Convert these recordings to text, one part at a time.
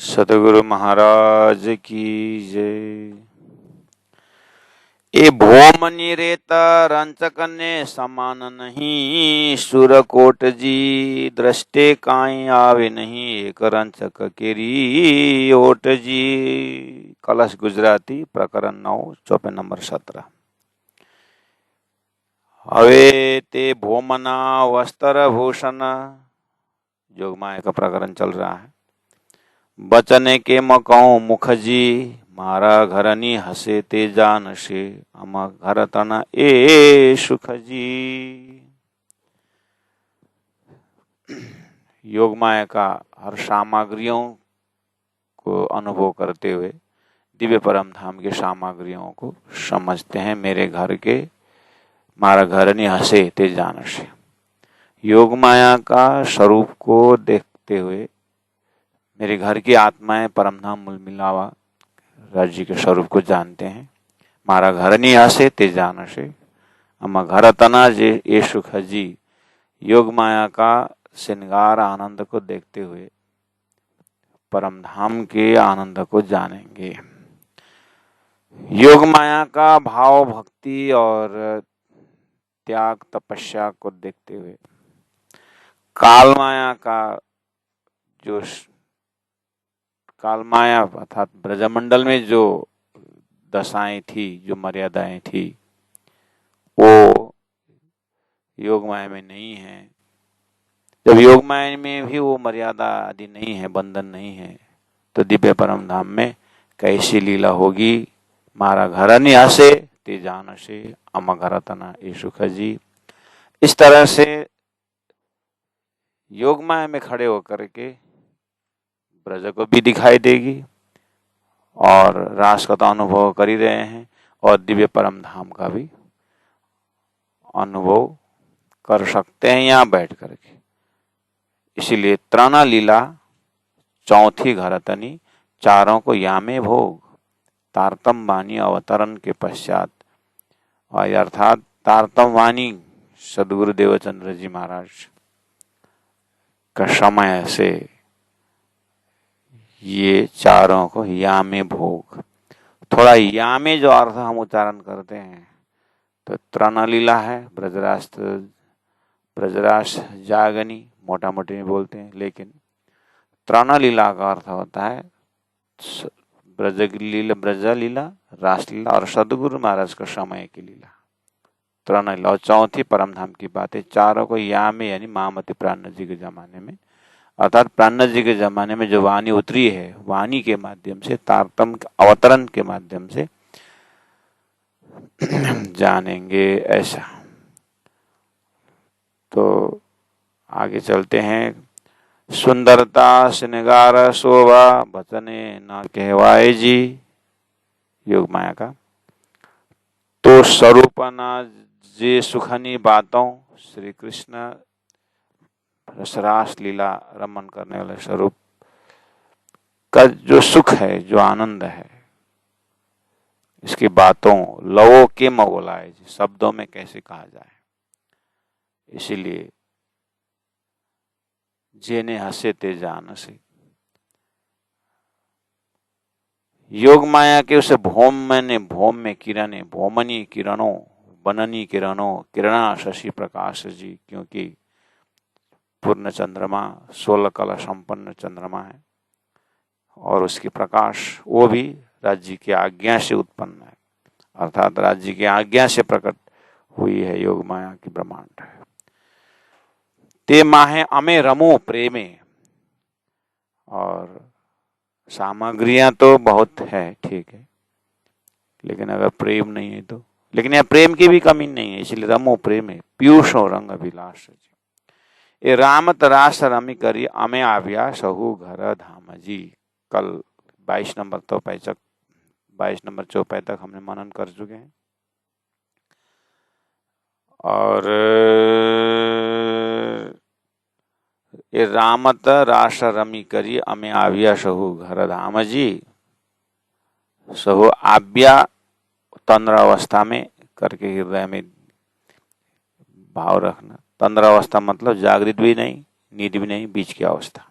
सतगुरु महाराज की जय। ए भोमनि रेत रंचकने समान नहीं, सुरकोट जी दृष्टे काई आवे नहीं, एक रंचक केरी ओट जी। कलश गुजराती प्रकरण 9 चौपे नंबर 17। हवे ते भोमना वस्त्र भूषण, जोगमाया का प्रकरण चल रहा है। बचने के मकाऊ मुखजी, मारा घरनी हसे ते जानसे, अम घर तना ए सुखजी। योग माया का हर सामग्रियों को अनुभव करते हुए दिव्य परम धाम के सामग्रियों को समझते हैं। मेरे घर के मारा घरनी हसे ते जानसे, योग माया का स्वरूप को देखते हुए मेरे घर की आत्माएं परमधाम मूल मिलावा राज्य के स्वरूप को जानते हैं। मारा घर नहीं हसे ते जान से, अमा घर तना जे ये सुख जी। योग माया का श्रृंगार आनंद को देखते हुए परमधाम के आनंद को जानेंगे। योग माया का भाव भक्ति और त्याग तपस्या को देखते हुए काल माया का जो काल माया अर्थात ब्रजमंडल में जो दशाएं थी, जो मर्यादाएं थी, वो योग माया में नहीं है। जब योग माया में भी वो मर्यादा आदि नहीं है, बंधन नहीं है, तो दिव्य परम धाम में कैसी लीला होगी। मारा घर नहीं हसे ते जान से, अम घर तना ए सुख जी। इस तरह से योग माया में खड़े होकर के ब्रज को भी दिखाई देगी और रास का तो अनुभव कर ही रहे हैं और दिव्य परम धाम का भी अनुभव कर सकते हैं यहाँ बैठ करके। इसीलिए त्राना लीला चौथी घरतनी, चारों को यामे भोग, तारतम वाणी अवतरण के पश्चात, अर्थात तारतम वाणी सदगुरु देवचंद्र जी महाराज का समय से ये चारों को यामे भोग। थोड़ा यामे जो अर्थ हम उच्चारण करते हैं तो त्राना लीला है, ब्रजरास जागनी मोटा मोटी में बोलते हैं, लेकिन त्राना लीला का अर्थ होता है ब्रज लीला, रास लीला और सदगुरु महाराज का समय की लीला, त्राना लीला। और चौथी परमधाम की बात है। चारों को यामे यानी महामती प्राण जी के जमाने में, अर्थात प्राण जी के जमाने में जो वाणी उतरी है, वाणी के माध्यम से, तारतम अवतरण के माध्यम से जानेंगे। ऐसा तो आगे चलते हैं। सुंदरता श्रृंगार शोभा बचने न कहवाए जी, योग माया का तो स्वरूपना जे सुखनी बातों, श्री कृष्ण रसरास लीला रमन करने वाले स्वरूप का जो सुख है, जो आनंद है, इसकी बातों लवो के बोलाए, शब्दों में कैसे कहा जाए। इसीलिए जेने हसे ते जान से, योग माया के उसे भौम में किरणें, भौमनी किरणों, बननी किरणों, किरणा शशि प्रकाश जी, क्योंकि पूर्ण चंद्रमा 16 कला संपन्न चंद्रमा है और उसकी प्रकाश वो भी राज्य की आज्ञा से उत्पन्न है, अर्थात राज्य की आज्ञा से प्रकट हुई है योग माया की ब्रह्मांड है। ते माहे अमे रमो प्रेमे, और सामग्रियां तो बहुत है, ठीक है, लेकिन अगर प्रेम नहीं है तो, लेकिन यहाँ प्रेम की भी कमी नहीं है, इसलिए रमो प्रेम है। पीयूषो रंग अभिलाष जी, ये रामत रास रमी करी अमे आव्या सहु घर धाम जी। कल 22 नंबर चौपाई तक हमने मनन कर चुके हैं और ये रामत रास रमी करी अमे आव्या सहु घर धाम जी। सहु आव्या तंद्र अवस्था में करके हृदय में भाव रखना। तंद्र अवस्था मतलब जागृत भी नहीं, नींद भी नहीं, बीच की अवस्था।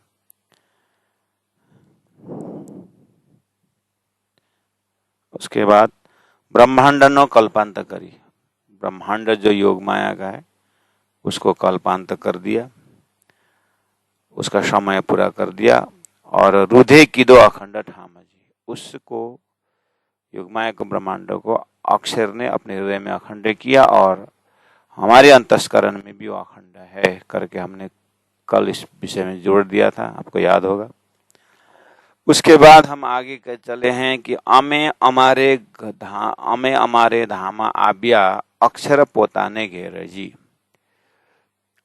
उसके बाद ब्रह्मांड नो कल्पांत करी, ब्रह्मांड जो योग माया का है उसको कल्पांत कर दिया, उसका समय पूरा कर दिया। और रुधे की दो अखंड ठाम जी, उसको युगमाया को ब्रह्मांड को अक्षर ने अपने हृदय में अखंड किया और हमारे अंतस्करण में भी वो अखंड है करके हमने कल इस विषय में जोड़ दिया था, आपको याद होगा। उसके बाद हम आगे के चले हैं कि अमे अमारे धामा आब्या अक्षर पोताने घेर जी,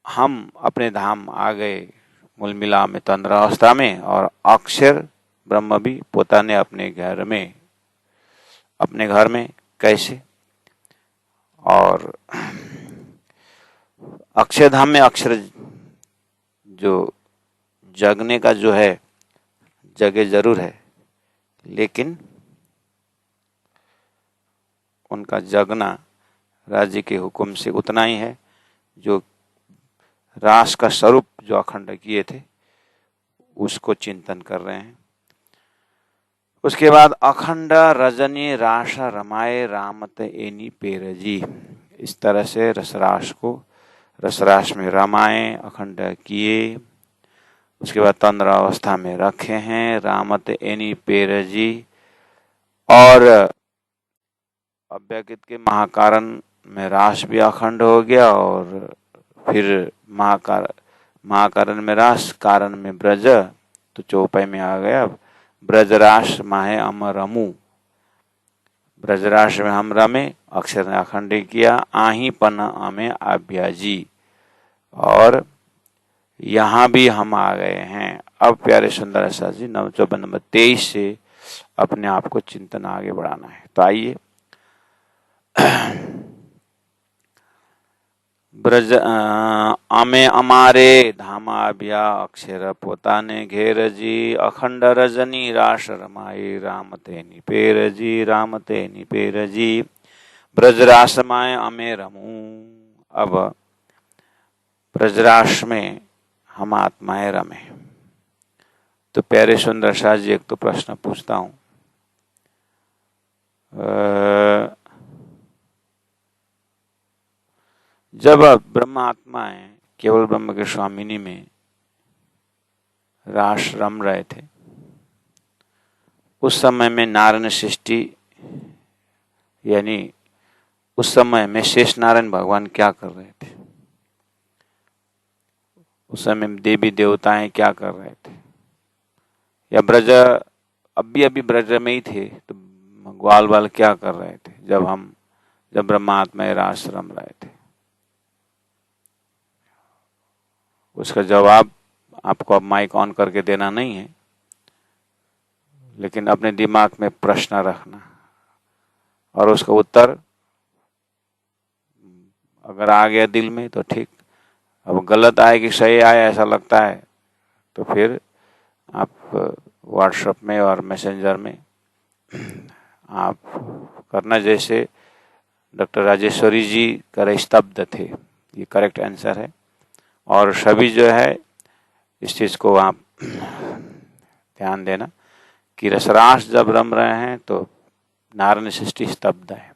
हम अपने धाम आ गए मूल मिला में तंद्रावस्था में और अक्षर ब्रह्म भी पोताने अपने घर में कैसे। और अक्षरधाम में अक्षर जो जगने का जो है जगह जरूर है, लेकिन उनका जगना राज्य के हुक्म से उतना ही है जो रास का स्वरूप जो अखंड किए थे उसको चिंतन कर रहे हैं। उसके बाद अखंड रजनी रास रमाए रामत एनी पेरजी, इस तरह से रसरास को रसरास में रमाए अखंड किए। उसके बाद तंद्रावस्था में रखे हैं रामत एनी पेरजी। और अव्यकृत के महाकारण में रास भी अखंड हो गया और फिर महाकारण में रास, कारण में ब्रज, तो चौपाई में आ गया ब्रजरास माहे अमरमु, ब्रजरास में हम रमे, अक्षर ने अखंड किया। आही पन अमे आभ्याजी, और यहाँ भी हम आ गए हैं। अब प्यारे सुंदर ऐसा जी चौपाई नंबर 23 से अपने आप को चिंतन आगे बढ़ाना है। तो आइए ब्रज अमे अमारे धामाभ्या अक्षर पोताने घेर जी, अखंड रजनी रास रमाए रामते निपेर जी, रामते निपेर जी, ब्रजरास माए अमे रमू। अब ब्रजरास में हम आत्माएं रमे। तो प्यारे सुंदर शाह जी एक तो प्रश्न पूछता हूं, जब ब्रह्म आत्माएं केवल ब्रह्म के स्वामिनी में रास रम रहे थे, उस समय में नारायण सृष्टि यानी उस समय में शेष नारायण भगवान क्या कर रहे थे, उस समय में देवी देवताएं क्या कर रहे थे, या ब्रज अभी ब्रज में ही थे तो ग्वाल बाल क्या कर रहे थे जब ब्रह्मात्मा रास रम रहे थे। उसका जवाब आपको अब माइक ऑन करके देना नहीं है, लेकिन अपने दिमाग में प्रश्न रखना और उसका उत्तर अगर आ गया दिल में तो ठीक, अब गलत आए कि सही आए ऐसा लगता है तो फिर आप व्हाट्सएप में और मैसेंजर में आप करना, जैसे डॉक्टर राजेश्वरी जी कर स्तब्ध थे, ये करेक्ट आंसर है। और सभी जो है इस चीज को आप ध्यान देना कि रसरास जब रम रहे हैं तो नारायण सृष्टि स्तब्ध है,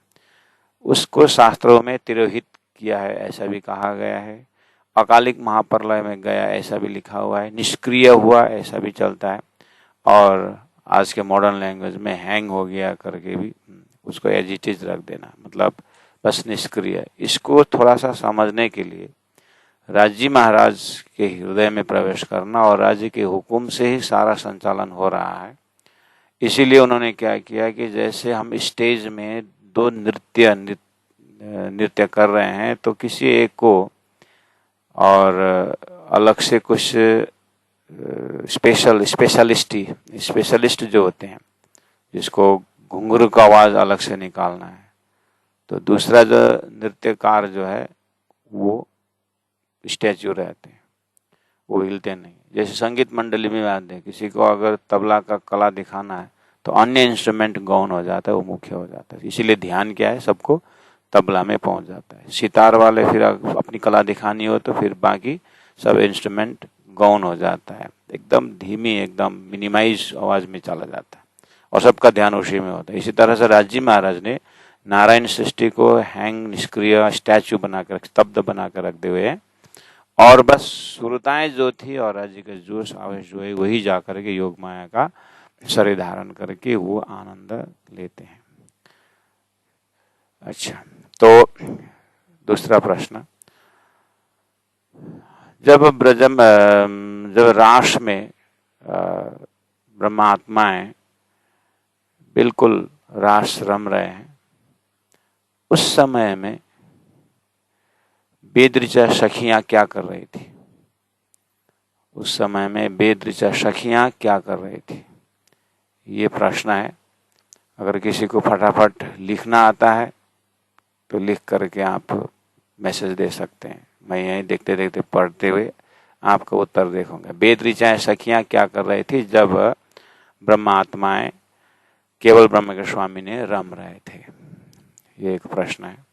उसको शास्त्रों में तिरोहित किया है ऐसा भी कहा गया है, अकालिक महाप्रलय में गया ऐसा भी लिखा हुआ है, निष्क्रिय हुआ ऐसा भी चलता है, और आज के मॉडर्न लैंग्वेज में हैंग हो गया करके भी उसको एज इट इज रख देना, मतलब बस निष्क्रिय। इसको थोड़ा सा समझने के लिए राज्य महाराज के हृदय में प्रवेश करना, और राज्य के हुक्म से ही सारा संचालन हो रहा है। इसीलिए उन्होंने क्या किया कि जैसे हम स्टेज में दो नृत्य कर रहे हैं तो किसी एक को और अलग से कुछ स्पेशलिस्ट जो होते हैं जिसको घुंघरू का आवाज अलग से निकालना है, तो दूसरा जो नृत्यकार जो है वो स्टैच्यू रहते हैं, वो हिलते नहीं। जैसे संगीत मंडली में आते हैं, किसी को अगर तबला का कला दिखाना है तो अन्य इंस्ट्रूमेंट गौन हो जाता है, वो मुख्य हो जाता है। इसीलिए ध्यान क्या है, सबको तबला में पहुंच जाता है। सितार वाले फिर अपनी कला दिखानी हो तो फिर बाकी सब इंस्ट्रूमेंट गौन हो जाता है, एकदम धीमी एकदम मिनिमाइज आवाज में चला जाता है। और सबका ध्यान उसी में होता है। इसी तरह से राजी महाराज ने नारायण सृष्टि को हैंग, निष्क्रिय, स्टैचू बनाकर, स्तब्ध बनाकर रख दिए हैं, और बस सुरताएं जो थी और राज्य का जोश आवेश जो है वही जाकर के योग माया का शरीर धारण करके वो आनंद लेते हैं। अच्छा, तो दूसरा प्रश्न, जब रास में ब्रह्मात्माएं बिल्कुल रास रम रहे हैं, उस समय में वेद ऋचा सखियां क्या कर रही थी? उस समय में वेद ऋचा सखियां क्या कर रही थी? ये प्रश्न है। अगर किसी को फटाफट लिखना आता है तो लिख करके आप मैसेज दे सकते हैं, मैं यहीं देखते देखते पढ़ते हुए आपका उत्तर देखूंगा। वेद ऋचाएं सखियां क्या कर रही थी जब ब्रह्मात्माएं केवल ब्रह्म के स्वामी ने रम रहे थे? ये एक प्रश्न है।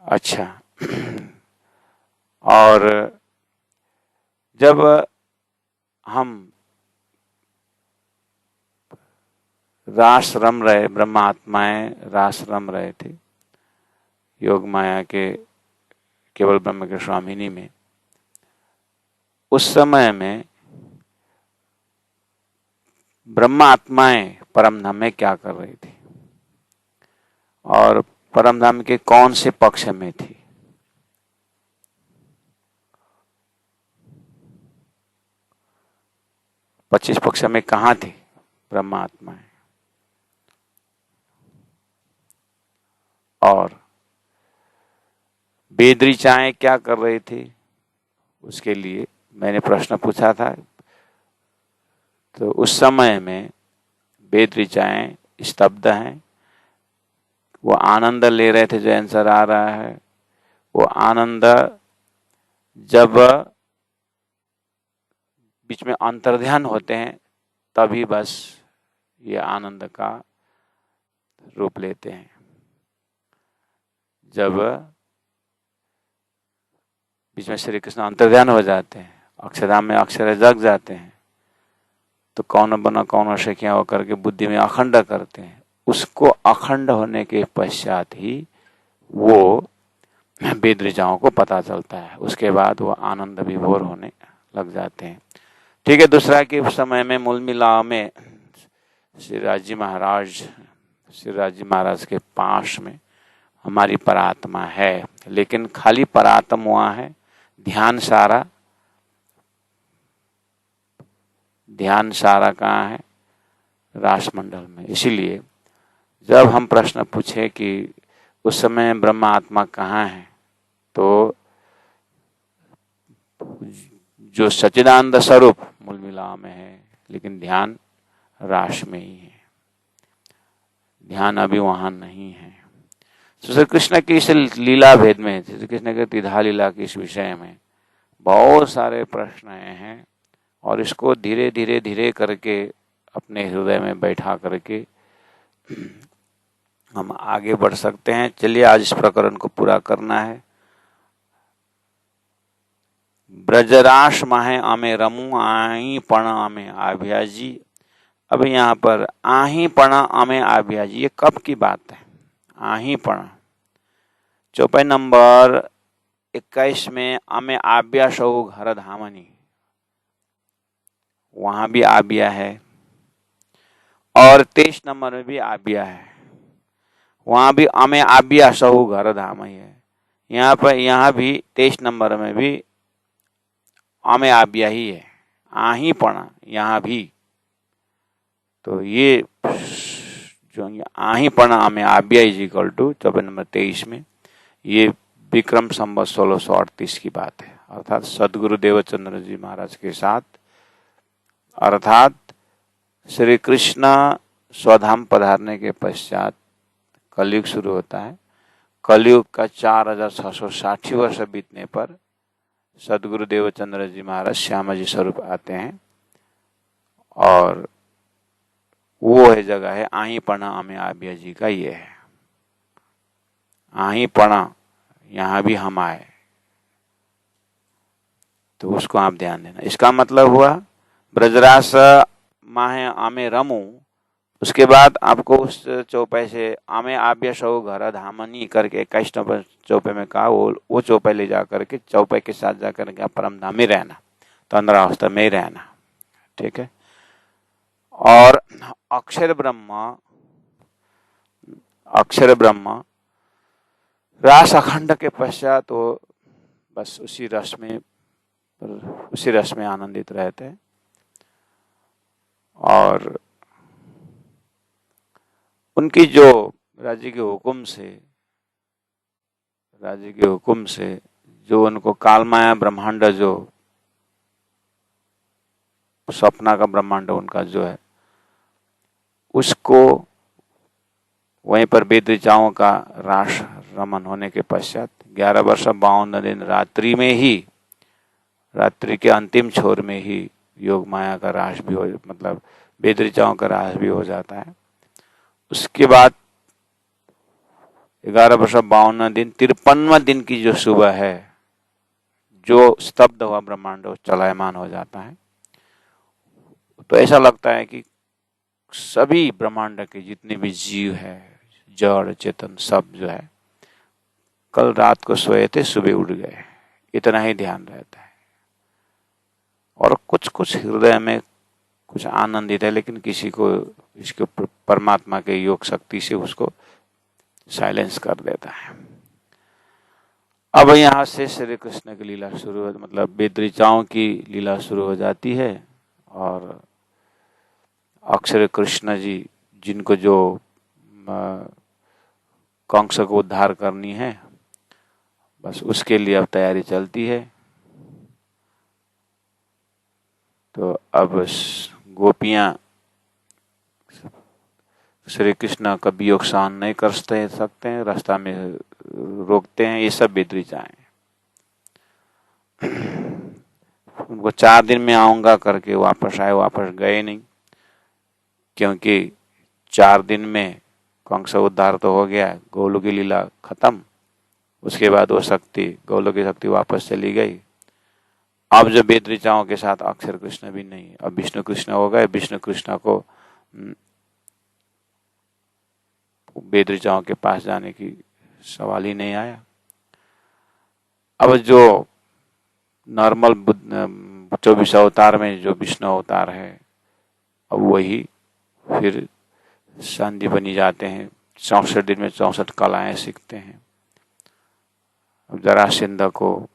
अच्छा, और जब हम रास रम रहे, ब्रह्मात्माएं रास रम रहे थे योग माया के केवल ब्रह्म के स्वामिनी में, उस समय में ब्रह्मात्माएं परमधाम में क्या कर रही थी और परमधाम के कौन से पक्ष में थी? पच्चीस पक्ष में कहाँ थी ब्रह्मात्माएं? और वेद ऋचाएं क्या कर रही थी? उसके लिए मैंने प्रश्न पूछा था। तो उस समय में वेद ऋचाएं स्तब्ध हैं, वो आनंद ले रहे थे। जो आंसर आ रहा है वो आनंद जब बीच में अंतर्ध्यान होते हैं तभी बस ये आनंद का रूप लेते हैं। जब बीच में श्री कृष्ण अंतर्ध्यान हो जाते हैं, अक्षरधाम में अक्षर जग जाते हैं, तो कौन बना कौन सखियां होकर के बुद्धि में अखंड करते हैं। उसको अखंड होने के पश्चात ही वो वेद ऋचाओं को पता चलता है। उसके बाद वो आनंद विभोर होने लग जाते हैं। ठीक है। दूसरा कि उस समय में मूल मिलाव में श्री राजी महाराज के पास में हमारी परात्मा है, लेकिन खाली परात्मा वहाँ है, ध्यान सारा कहाँ है? रासमंडल में। इसीलिए जब हम प्रश्न पूछे कि उस समय ब्रह्म आत्मा कहाँ है, तो जो सच्चिदानंद स्वरूप मूल मिलाव में है, लेकिन ध्यान रास में ही है, ध्यान अभी वहां नहीं है। श्री कृष्ण की इस लीला भेद में, श्री कृष्ण के त्रिधा लीला के इस विषय में बहुत सारे प्रश्न हैं, और इसको धीरे धीरे करके अपने हृदय में बैठा करके हम आगे बढ़ सकते हैं। चलिए आज इस प्रकरण को पूरा करना है। ब्रजरास माहे आमे रमू आई पण आमे आभ्याजी। अब यहाँ पर आही पण आमे आभ्याजी, ये कब की बात है? आही पण चौपाई नंबर 21 में आमे आभ्या सौ घर धामनी, वहां भी आभ्या है, और 23 नंबर में भी आभ्या है, वहां भी आमे आभ्या सौ घर धाम ही है। यहाँ भी 23 नंबर में भी आमे आभ्या ही है, आही पण यहाँ भी। तो ये जो आही पण आमे आभ्या इज इक्वल टू चौपाई नंबर 23 में ये विक्रम संवत 1638 की बात है, अर्थात सदगुरु देवचंद्र जी महाराज के साथ, अर्थात श्री कृष्ण स्वधाम पधारने के पश्चात कलयुग शुरू होता है। कलयुग का 4660 वर्ष बीतने पर सदगुरु देवचंद्र जी महाराज श्यामा जी स्वरूप आते हैं, और वो है जगह है आही पणा आमे आभ्या जी का। ये है आही पणा, यहाँ भी हम आए, तो उसको आप ध्यान देना। इसका मतलब हुआ ब्रजरास माहे आमे रमू उसके बाद आपको उस चौपाई से आमे आभ्य सौ घर धामनी करके 21 नंबर चौपाई में कहा, वो चौपाई ले जा करके चौपाई के साथ जा करके आप परम धाम में रहना, तंद्रावस्था में ही रहना। ठीक है। और अक्षर ब्रह्म रास अखंड के पश्चात वो बस उसी रस में आनंदित रहते हैं। और उनकी जो राज्य के हुक्म से जो उनको कालमाया ब्रह्मांड, जो सपना का ब्रह्मांड उनका जो है, उसको वहीं पर वेद ऋचाओं का रास रमन होने के पश्चात 11 वर्ष 52 दिन रात्रि के अंतिम छोर में ही योग माया का रास भी हो, मतलब वेद ऋचाओं का रास भी हो जाता है। उसके बाद 11 वर्ष 52 दिन 53वां दिन की जो सुबह है, जो स्तब्ध हुआ ब्रह्मांड चलायमान हो जाता है। तो ऐसा लगता है कि सभी ब्रह्मांड के जितने भी जीव है, जड़ चेतन, सब जो है कल रात को सोए थे, सुबह उठ गए, इतना ही ध्यान रहता है। और कुछ हृदय में कुछ आनंदित है, लेकिन किसी को इसके परमात्मा के योग शक्ति से उसको साइलेंस कर देता है। अब यहाँ से श्री कृष्ण की लीला शुरू हो, मतलब वेद ऋचाओं की लीला शुरू हो जाती है। और अक्षर कृष्ण जी, जिनको जो कंस को उद्धार करनी है, बस उसके लिए अब तैयारी चलती है। तो अब गोपियां श्री कृष्ण का वियोग सहन नहीं कर सकते हैं, रास्ता में रोकते हैं। ये सब वेद ऋचाएं। उनको 4 दिन में आऊंगा करके वापस आए, वापस गए नहीं, क्योंकि 4 दिन में कंस उद्धार तो हो गया, गोलोक की लीला खत्म। उसके बाद वो शक्ति, गोलोक की शक्ति वापस चली गई। अब जो वेद ऋचाओं के साथ अक्षर कृष्ण भी नहीं, अब विष्णु कृष्ण हो गए। विष्णु कृष्ण को वेद ऋचाओं के पास जाने की सवाल ही नहीं आया। अब जो नॉर्मल 24 अवतार में जो विष्णु अवतार है, अब वही फिर संधि बनी जाते हैं। 64 दिन में 64 कलाएं सीखते हैं। अब जरासंध को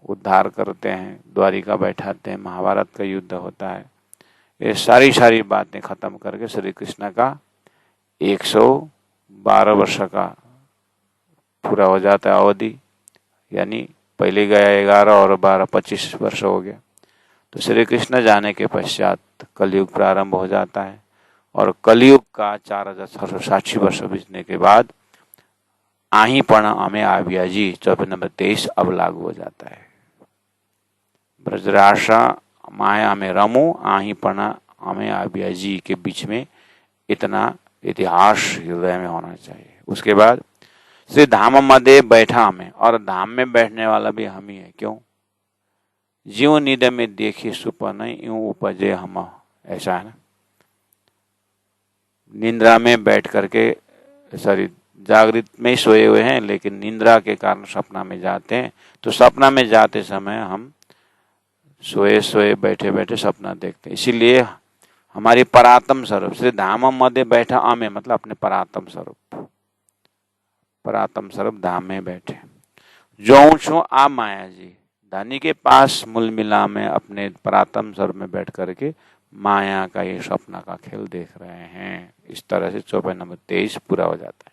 उद्धार करते हैं, द्वारिका बैठाते हैं, महाभारत का युद्ध होता है। ये सारी बातें खत्म करके श्री कृष्ण का 112 वर्ष का पूरा हो जाता है अवधि, यानी पहले गया 11 और 12 25 वर्ष हो गया। तो श्री कृष्ण जाने के पश्चात कलयुग प्रारंभ हो जाता है। और कलयुग का 4060 वर्ष बीतने के बाद आही पण अमे आव्या जी 24 नंबर 23 अब लागू हो जाता है। ब्रजराशा माया में रमू आही पण अमे आव्या जी के बीच में इतना इतिहास हृदय में होना चाहिए। उसके बाद श्री धाम मदे बैठा हमें, और धाम में बैठने वाला भी हम ही है। क्यों? जीव निद में देखी सुपन यूं उपजे हम, ऐसा है ना। निंद्रा में बैठ करके, सॉरी जागृत में सोए हुए हैं, लेकिन निंद्रा के कारण सपना में जाते हैं। तो सपना में जाते समय हम सोए बैठे बैठे सपना देखते हैं। इसीलिए हमारी परात्म स्वरूप श्री धाम मध्य बैठा आमे, मतलब अपने परात्म स्वरूप धाम में बैठे। जो छो आ माया जी, धनी के पास मूल मिला में अपने परात्म स्वरूप में बैठ करके माया का ये सपना का खेल देख रहे हैं। इस तरह से 24 नंबर 23 पूरा हो जाता है।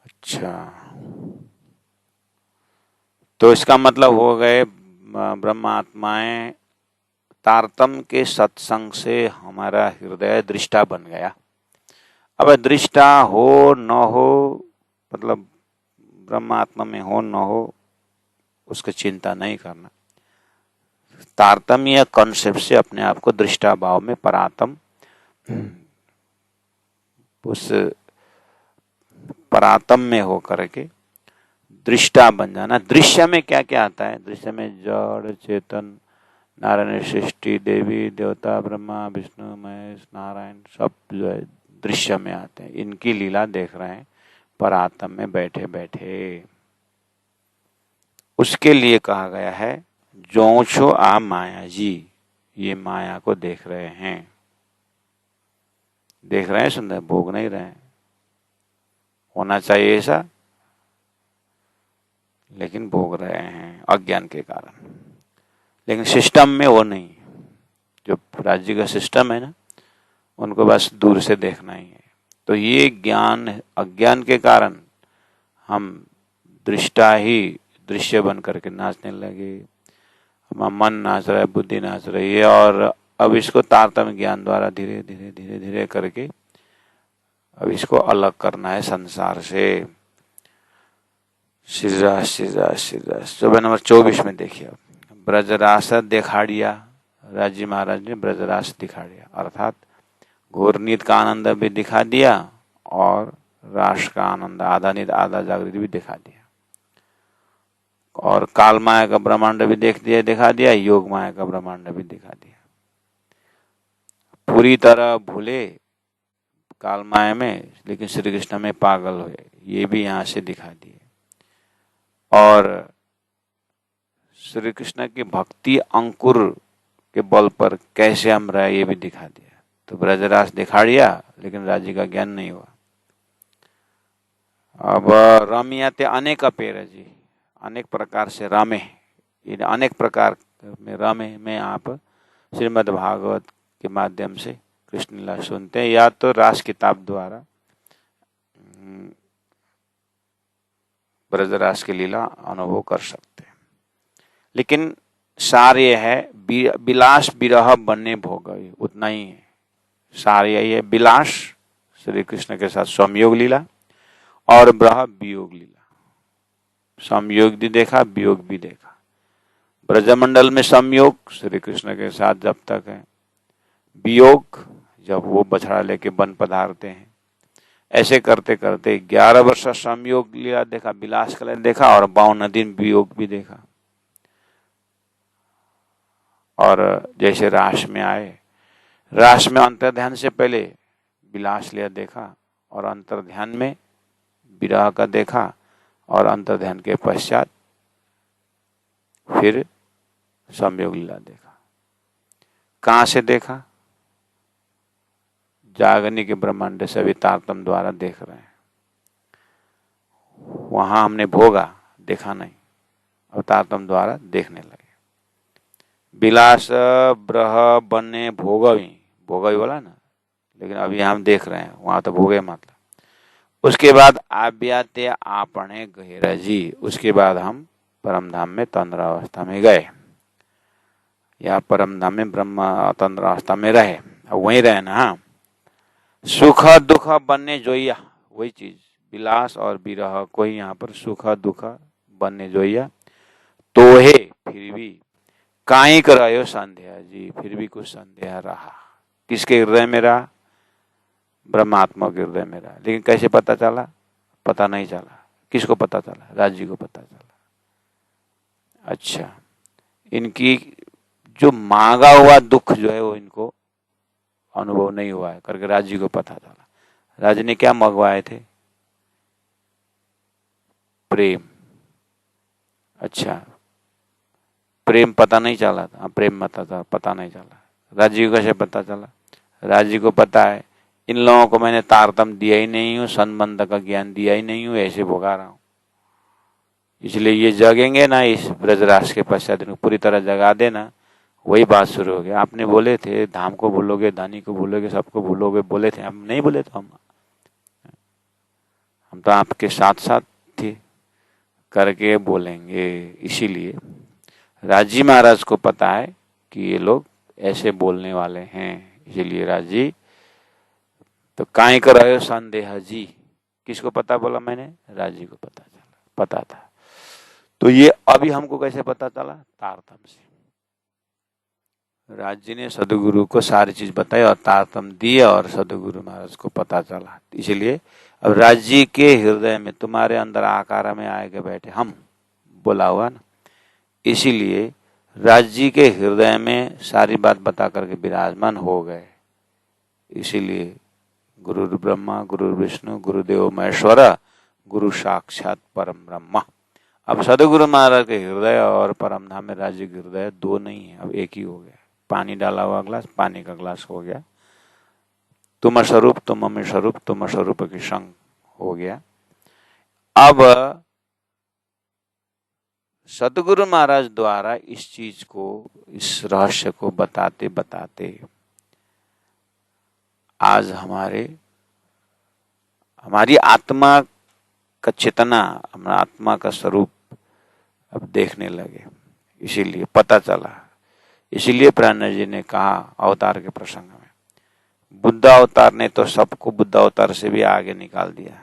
अच्छा, तो इसका मतलब हो गए ब्रह्मात्माएं तारतम के सत्संग से हमारा हृदय दृष्टा बन गया। अब दृष्टा हो न हो, मतलब ब्रह्मात्मा में हो न हो, उसकी चिंता नहीं करना। तारतम्य कॉन्सेप्ट से अपने आप को दृष्टा भाव में परातम, उस परातम में हो करके दृष्टा बन जाना। दृश्य में क्या क्या आता है? दृश्य में जड़ चेतन, नारायण सृष्टि, देवी देवता, ब्रह्मा विष्णु महेश गणेश नारायण सब जो है दृश्य में आते हैं, इनकी लीला देख रहे हैं परात्म में बैठे बैठे। उसके लिए कहा गया है जो छो आ माया जी, ये माया को देख रहे हैं, देख रहे हैं, सुंदर, भोग नहीं रहे हैं। होना चाहिए ऐसा, लेकिन भोग रहे हैं अज्ञान के कारण। लेकिन सिस्टम में वो नहीं, जो राज्य का सिस्टम है ना, उनको बस दूर से देखना ही है। तो ये ज्ञान अज्ञान के कारण हम दृष्टा ही दृश्य बन करके नाचने लगे। हमारा मन नाच रहा है, बुद्धि नाच रही है, और अब इसको तारतम्य ज्ञान द्वारा धीरे धीरे धीरे धीरे करके अब इसको अलग करना है संसार से। श्रीरास 24 में देखिए, ब्रजरास दिखाड़िया, राजी महाराज ने ब्रजरास दिखा दिया, अर्थात घोर नींद का आनंद भी दिखा दिया और रास का आनंद, आधा नींद आधा जागृति भी दिखा दिया, और काल माया का ब्रह्मांड भी दिखा दिया, योग माया का ब्रह्मांड भी दिखा दिया। पूरी तरह भूले काल माया में, लेकिन श्री कृष्ण में पागल हुए, ये भी यहाँ से दिखा दिए। और श्री कृष्ण की भक्ति अंकुर के बल पर कैसे हम रहे, ये भी दिखा दिया। तो ब्रजरास दिखा दिया, लेकिन राज्य का ज्ञान नहीं हुआ। अब रमियाते अनेक अपेर जी, अनेक प्रकार से रमे, अनेक प्रकार में रमे में आप श्रीमद् भागवत के माध्यम से कृष्ण लीला सुनते हैं, या तो रास किताब द्वारा ब्रजरास की लीला अनुभव कर सकते हैं। लेकिन सार यह है, विलास विरह बने भोग, उतना ही है। सार यही है, विलास श्री कृष्ण के साथ संयोग लीला और ब्रह वियोग लीला। संयोग भी देखा, वियोग भी देखा। ब्रजमंडल में संयोग श्री कृष्ण के साथ जब तक है, वियोग जब वो बछड़ा लेके वन पधारते हैं। ऐसे करते करते 11 वर्ष संयोग लीला देखा, विलास कला देखा, और 52 दिन वियोग भी देखा। और जैसे रास में आए, रास में अंतर्ध्यान से पहले विलास लीला देखा, और अंतर्ध्यान में विरह का देखा, और अंतर्ध्यान के पश्चात फिर संयोग लीला देखा। कहाँ से देखा? जागने के ब्रह्मांड से अभी तारतम्य द्वारा देख रहे हैं। वहां हमने भोगा, देखा नहीं, और तारतम्य द्वारा देखने लगे। विलास ब्रह बने भोगवी, भोगवी बोला ना, लेकिन अभी हम देख रहे हैं, वहां तो भोगे मतलब। उसके बाद आव्याते आपने गहेरा जी, उसके बाद हम परमधाम में तंद्रावस्था में गए, या परमधाम में ब्रह्म तंद्रावस्था में रहे, वहीं रहे ना। हाँ, सुख दुख बनने जोइया, वही चीज, विलास और विरह को ही यहाँ पर सुख दुख बनने जोइया। तो है फिर भी काई करायो संध्या जी, फिर भी कुछ संदेह रहा। किसके हृदय में रहा? ब्रह्मात्मा के हृदय में रहा। लेकिन कैसे पता चला? पता नहीं चला। किसको पता चला? राजी को पता चला। अच्छा, इनकी जो मांगा हुआ दुख जो है वो इनको अनुभव नहीं हुआ है करके राजी को पता चला। राजी ने क्या मंगवाए थे? प्रेम। अच्छा, प्रेम पता नहीं चला था। प्रेम पता नहीं चला। राजी को कैसे पता चला? राजी को पता है इन लोगों को मैंने तारतम्य दिया ही नहीं हूँ, संबंध का ज्ञान दिया ही नहीं हूँ, ऐसे भोगा रहा हूँ, इसलिए ये जगेंगे ना। इस ब्रजरास के पश्चात इनको पूरी तरह जगा देना। वही बात शुरू हो गई। आपने बोले थे धाम को भूलोगे, दानी को भूलोगे, सबको भूलोगे, बोले थे। हम नहीं बोले तो हम तो आपके साथ साथ थे करके बोलेंगे। इसीलिए राजी महाराज को पता है कि ये लोग ऐसे बोलने वाले हैं, इसीलिए राजी तो काहे कर रहे हो संदेह जी। किसको पता बोला मैंने? राजी को पता चला, पता था। तो ये अभी हमको कैसे पता चला? तारतम्य से। राज्य ने सदगुरु को सारी चीज बताई और तारतम्य दिए, और सदगुरु महाराज को पता चला। इसलिए अब राज्य के हृदय में तुम्हारे अंदर आकार में आएगा बैठे हम, बोला हुआ ना। इसीलिए राज्य के हृदय में सारी बात बता करके विराजमान हो गए। इसीलिए गुरु ब्रह्मा गुरु विष्णु गुरुदेव महेश्वरा गुरु साक्षात परम ब्रह्म। अब सदगुरु महाराज के हृदय और परम धाम में राज्य के हृदय दो नहीं है, अब एक ही हो गया। पानी डाला हुआ ग्लास, पानी का ग्लास हो गया। तुम स्वरूप तुम में स्वरूप, तुम स्वरूप की संग हो गया। अब सदगुरु महाराज द्वारा इस चीज को, इस रहस्य को बताते बताते आज हमारी आत्मा का चेतना, हमारा आत्मा का स्वरूप अब देखने लगे। इसीलिए पता चला, इसीलिए प्राण जी ने कहा अवतार के प्रसंग में, बुद्ध अवतार ने तो सबको बुद्ध अवतार से भी आगे निकाल दिया।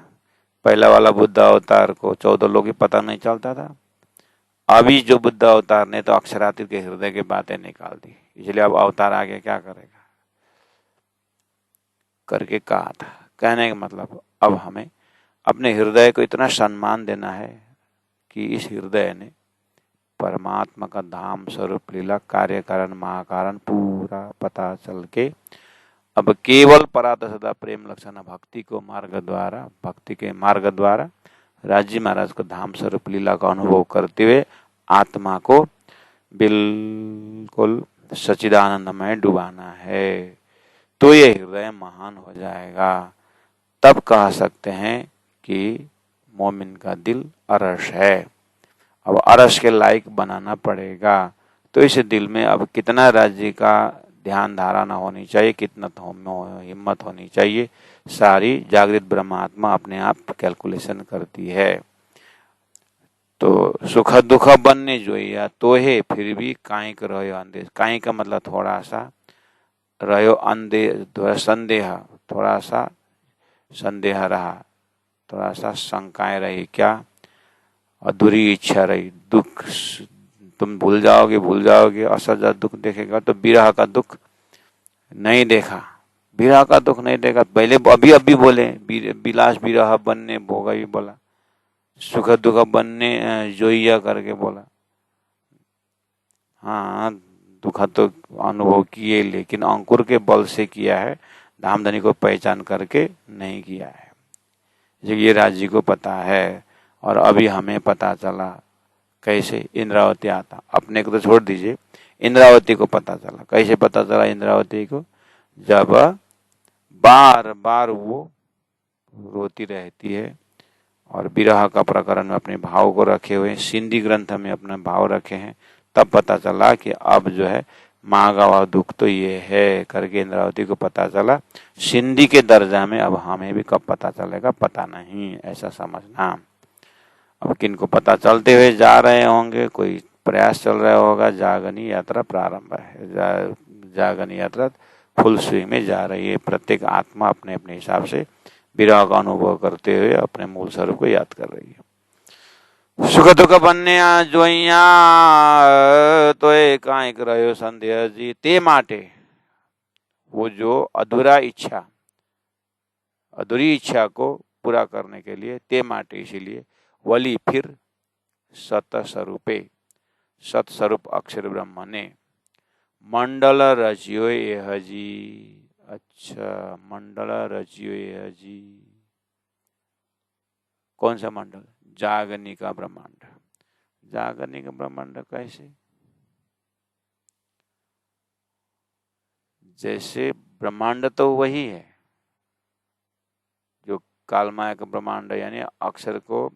पहला वाला बुद्ध अवतार को 14 लोग ही पता नहीं चलता था। अभी जो बुद्ध अवतार ने तो अक्षरातीत के हृदय की बातें निकाल दी। इसलिए अब अवतार आगे क्या करेगा करके कहा था। कहने का मतलब अब हमें अपने हृदय को इतना सम्मान देना है कि इस हृदय ने परमात्मा का धाम स्वरूप लीला कार्य कारण महाकारण पूरा पता चल के अब केवल परात सदा प्रेम लक्षण भक्ति को मार्ग द्वारा, भक्ति के मार्ग द्वारा राजी महाराज को धाम स्वरूप लीला का अनुभव करते हुए आत्मा को बिल्कुल सच्चिदानंदमय डुबाना है। तो ये हृदय महान हो जाएगा। तब कह सकते हैं कि मोमिन का दिल अरश है। अब अरश के लायक बनाना पड़ेगा। तो इस दिल में अब कितना राज्य का ध्यान धारणा होनी चाहिए, कितना हिम्मत होनी चाहिए, सारी जागृत ब्रह्मात्मा अपने आप कैलकुलेशन करती है। तो सुख दुख बनने जोइया तो है, फिर भी काइक रहो अंधे। काइक का मतलब थोड़ा सा रहो अंधे, थोड़ा संदेह, थोड़ा सा संदेह रहा, थोड़ा सा शंकाएं रही, क्या अधूरी इच्छा रही। दुख तुम भूल जाओगे। असहज दुख देखेगा तो विरह का दुख नहीं देखा, विरह का दुख नहीं देखा। पहले अभी बोले विलास विरह बनने भोगा ही बोला, सुख दुख बनने जोइया करके बोला। हाँ, दुख तो अनुभव किए, लेकिन अंकुर के बल से किया है, धामधनी को पहचान करके नहीं किया है। ये राज्य को पता है और अभी हमें पता चला। कैसे? इंद्रावती आता, अपने को तो छोड़ दीजिए, इंद्रावती को पता चला। कैसे पता चला इंद्रावती को? जब बार बार वो रोती रहती है और विरह का प्रकरण में अपने भाव को रखे हुए, सिंधी ग्रंथ में अपने भाव रखे हैं, तब पता चला कि अब जो है मांगा हुआ दुख तो ये है करके इंद्रावती को पता चला। सिंधी के दर्जा में अब हमें भी कब पता चलेगा पता नहीं, ऐसा समझना। अब किनको पता चलते हुए जा रहे होंगे, कोई प्रयास चल रहा होगा, जागनी यात्रा प्रारंभ है। जागनी यात्रा फुल स्विंग में जा रही है। प्रत्येक आत्मा अपने अपने हिसाब से विरह का अनुभव करते हुए अपने मूल स्वरूप को याद कर रही है। सुख दुख बनने जोइया तो कांइक रहो संदेह जी, ते माटे वो जो अधूरी इच्छा को पूरा करने के लिए, ते माटे इसीलिए वली फिर सतस्वरूपे, सतस्वरूप अक्षर ब्रह्म ने मंडल रचियो यह जी। अच्छा, मंडल रचियो यह जी। कौन सा मंडल? जागनी का ब्रह्मांड। जागनी का ब्रह्मांड कैसे? जैसे ब्रह्मांड तो वही है जो कालमाया का ब्रह्मांड, यानी अक्षर को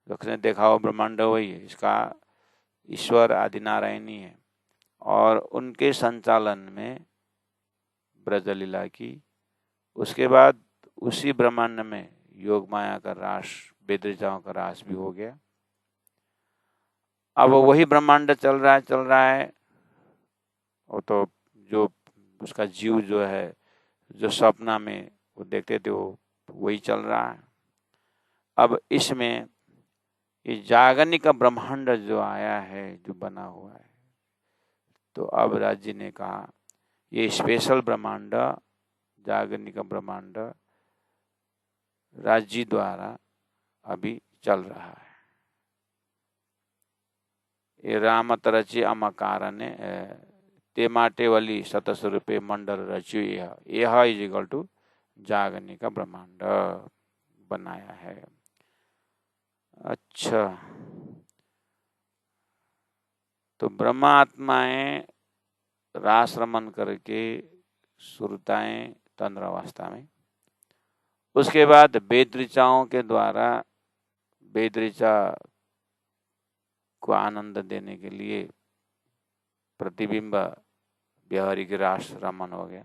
ने देखा हुआ ब्रह्मांड वही है। इसका ईश्वर आदि नारायणी है और उनके संचालन में ब्रजलीला की। उसके बाद उसी ब्रह्मांड में योग माया का रास, वेदृचाओं का रास भी हो गया। अब वही ब्रह्मांड चल रहा है। वो तो जो उसका जीव जो है, जो सपना में वो देखते थे, वो वही चल रहा है। अब इसमें ये जागनी का ब्रह्मांड जो आया है, जो बना हुआ है, तो अब राज्य ने कहा ये स्पेशल ब्रह्मांड, जागनी का ब्रह्मांड राज्य द्वारा अभी चल रहा है। ये रामत रचि अमकार ने ते माटे वाली 27 रुपये मंडल रच्यो यह इज इक्वल टू जागने का ब्रह्मांड बनाया है। अच्छा, तो ब्रह्मात्माएं रास रमन करके सुरताएं तंद्रावस्था में, उसके बाद वेद ऋचाओं के द्वारा वेद ऋचा को आनंद देने के लिए प्रतिबिंब व्यवहारिक रास रमन हो गया।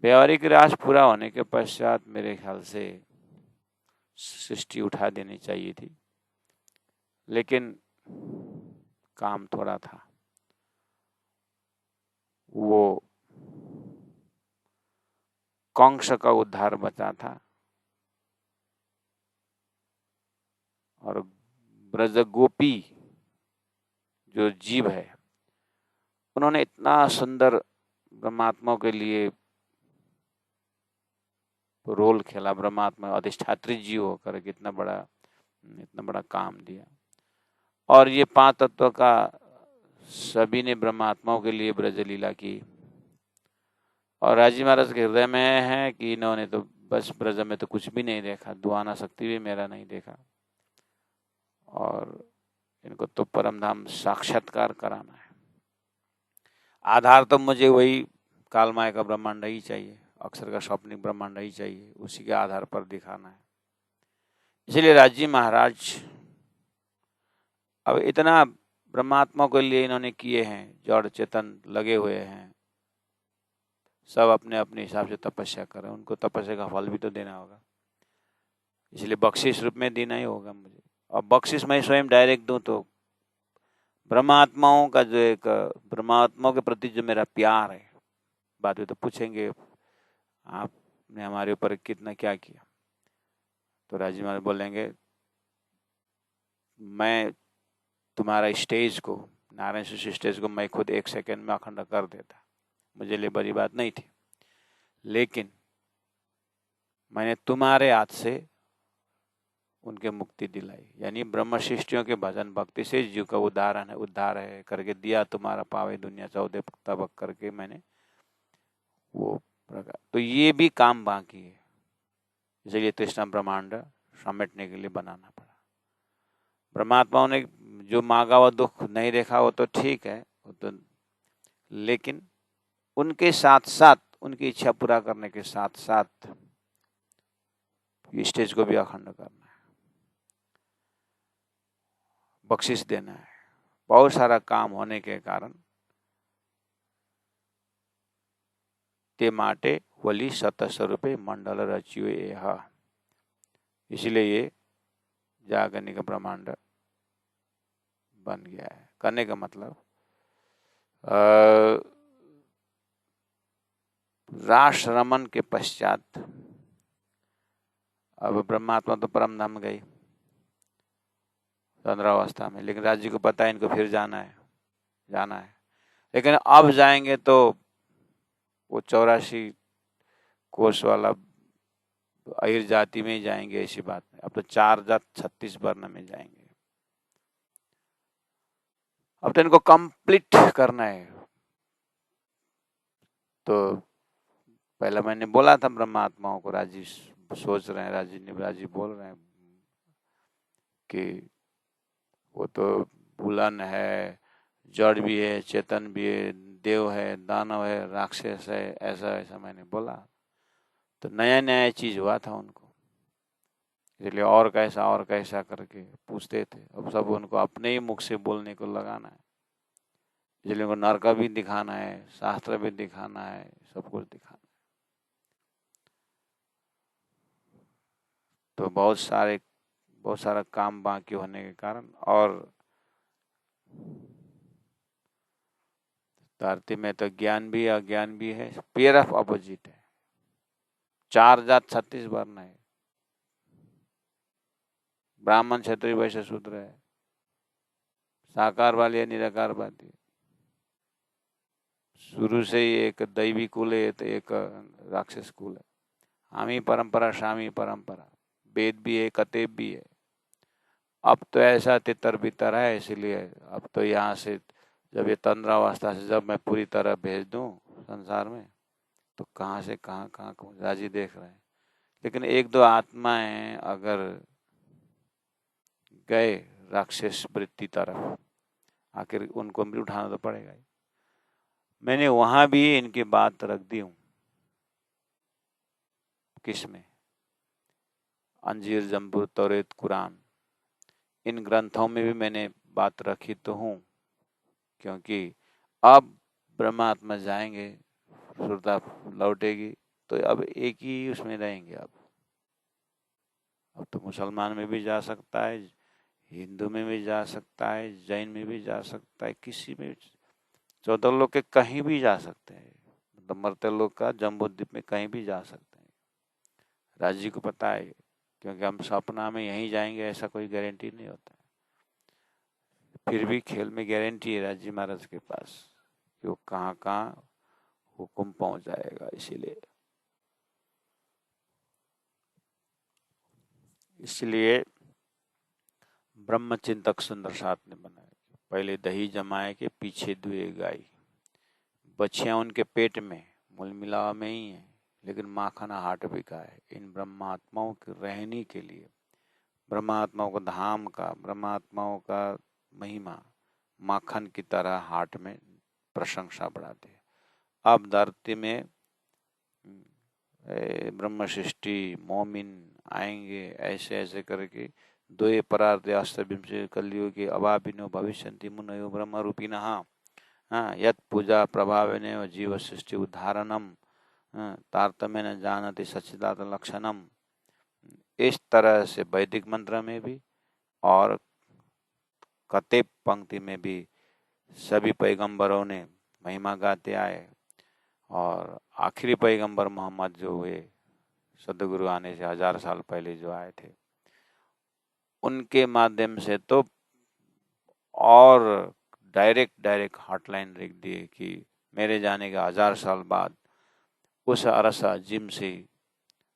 व्यवहारिक रास पूरा होने के पश्चात मेरे ख्याल से सृष्टि उठा देनी चाहिए थी, लेकिन काम थोड़ा था। वो कंस का उद्धार बचा था और ब्रज गोपी जो जीव है उन्होंने इतना सुंदर ब्रह्मात्मा के लिए रोल खेला, ब्रह्मात्मा अधिष्ठात्री जीव होकर इतना बड़ा काम दिया। और ये 5 तत्व का सभी ने ब्रह्मात्माओं के लिए ब्रज लीला की। और राजी महाराज के हृदय में है कि इन्होंने तो बस ब्रज में तो कुछ भी नहीं देखा, दुआना शक्ति भी मेरा नहीं देखा, और इनको तो परम धाम साक्षात्कार कराना है। आधार तो मुझे वही कालमाय का ब्रह्मांड ही चाहिए, अक्षर का स्वप्निक ब्रह्मांड ही चाहिए, उसी के आधार पर दिखाना है। इसलिए राजी महाराज अब इतना ब्रह्मात्मा के लिए इन्होंने किए हैं, जड़ चेतन लगे हुए हैं, सब अपने अपने हिसाब से तपस्या कर रहे हैं, उनको तपस्या का फल भी तो देना होगा, इसलिए बख्शिश रूप में देना ही होगा मुझे। और बख्शिश मैं स्वयं डायरेक्ट दूं तो ब्रह्मात्माओं का जो एक ब्रह्मात्माओं के प्रति जो मेरा प्यार है, बाद में तो पूछेंगे आपने हमारे ऊपर कितना क्या किया, तो राजी महाराज बोलेंगे मैं तुम्हारा स्टेज को, नारायण सृष्टि स्टेज को मैं खुद 1 सेकंड में अखंड कर देता, मुझे लिए बड़ी बात नहीं थी, लेकिन मैंने तुम्हारे हाथ से उनके मुक्ति दिलाई, यानी ब्रह्म शिष्टियों के भजन भक्ति से जीव का उद्धार है करके दिया, तुम्हारा पावे दुनिया 14 तबक करके मैंने वो प्रकार। तो ये भी काम बाकी है, इसलिए तृष्णा ब्रह्मांड समेटने के लिए बनाना पड़ा। परमात्माओं ने जो मांगा वो दुख नहीं देखा, वो तो ठीक है, वो तो, लेकिन उनके साथ साथ उनकी इच्छा पूरा करने के साथ साथ स्टेज को भी अखंड करना है, बख्शिश देना है। बहुत सारा काम होने के कारण ते माटे वली 27 रुपये मंडल रचियो यह, इसलिए ये जागनिक ब्रह्मांड बन गया है। करने का मतलब रास रमन के पश्चात अब ब्रह्मात्मा तो परम धाम गई चंद्रावस्था में, लेकिन राज्य को पता है इनको फिर जाना है, लेकिन अब जाएंगे तो वो 84 कोष वाला अहिर जाति में ही जाएंगे, ऐसी बात नहीं। अब तो 4 जात 36 वर्ण में जाएंगे। अब तो इनको कंप्लीट करना है। तो पहले मैंने बोला था ब्रह्मात्माओं को, राजी सोच रहे हैं, राजी बोल रहे हैं कि वो तो बुलन है, जड़ भी है, चेतन भी है, देव है, दानव है, राक्षस है, ऐसा मैंने बोला। तो नया चीज हुआ था उनको, इसलिए और कैसा करके पूछते थे। अब सब उनको अपने ही मुख से बोलने को लगाना है, इसलिए उनको नरक भी दिखाना है, शास्त्र भी दिखाना है, सब कुछ दिखाना है। तो बहुत सारा काम बाकी होने के कारण, और धरती में तो ज्ञान भी अज्ञान भी है, पेयर ऑफ अपोजिट है। 4 जात 36 वर्ण है, ब्राह्मण क्षत्रिय वैश्य शूद्र है, साकारवादी है, निराकारवादी, शुरू से ही एक दैवी कुल है तो एक राक्षस कुल है। हामी परंपरा शामी परंपरा, वेद भी है, कतेब भी है। अब तो ऐसा तितर बितर है, इसलिए अब तो यहाँ से जब ये तंद्रावस्था से जब मैं पूरी तरह भेज दूं संसार में, तो कहाँ से कहाँ कहाँ राजी देख रहे हैं। लेकिन एक दो आत्माएं अगर गए राक्षस वृत्ति तरफ, आखिर उनको भी उठाना तो पड़ेगा ही। मैंने वहां भी इनकी बात रख दी हूँ। किसमें? अंजीर, जम्बूर, तौरेत, कुरान, इन ग्रंथों में भी मैंने बात रखी तो हूँ, क्योंकि अब ब्रह्मात्मा जाएंगे, सुरता लौटेगी, तो अब एक ही उसमें रहेंगे। अब तो मुसलमान में भी जा सकता है, हिंदू में भी जा सकता है, जैन में भी जा सकता है, किसी में 14 लोग के कहीं भी जा सकते हैं। मतलब मरते लोग का जम्बूद्वीप में कहीं भी जा सकते हैं। राज जी को पता है, क्योंकि हम सपना में यहीं जाएंगे ऐसा कोई गारंटी नहीं होता है। फिर भी खेल में गारंटी है राज जी महाराज के पास कि वो कहाँ कहाँ हुक्म पहुंच जाएगा। इसलिए ब्रह्मचिंतक सुंदर साथ ने बनाया, पहले दही जमाए के पीछे दुए गाय। बच्चियां उनके पेट में, मूल मिलावा में ही है, लेकिन माखना हाट बिका है। इन ब्रह्मात्माओं के रहने के लिए, ब्रह्मात्माओं को धाम का, ब्रह्मात्माओं का महिमा माखन की तरह हाट में प्रशंसा बढ़ाते हैं। अब धरती में ब्रह्म सृष्टि मोमिन आएंगे, ऐसे ऐसे करके द्वे परार्थे अष्टविंशति कलयुगे अवापिनो भविष्यन्ति मुनयो ब्रह्म रूपिणः। यत् पूजा प्रभावेन जीव सृष्टि उद्धारणम तारतम्येन जानति सच्चिदानंद लक्षणम। इस तरह से वैदिक मंत्र में भी और कतेब पंक्ति में भी सभी पैगंबरों ने महिमा गाते आए, और आखिरी पैगंबर मोहम्मद जो हुए सदगुरु आने से 1000 साल पहले जो आए थे, उनके माध्यम से तो और डायरेक्ट हॉटलाइन लिख दिए कि मेरे जाने के 1000 साल बाद उस अरस अजीम से